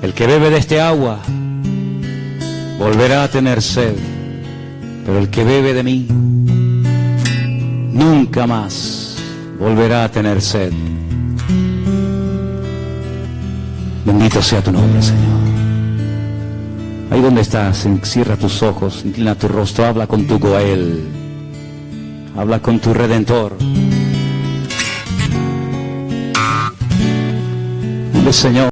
A: El que bebe de este agua volverá a tener sed, pero el que bebe de mí nunca más volverá a tener sed. Bendito sea tu nombre, Señor. Ahí donde estás, cierra tus ojos, inclina tu rostro, habla con tu Goel, habla con tu Redentor. Dile, Señor,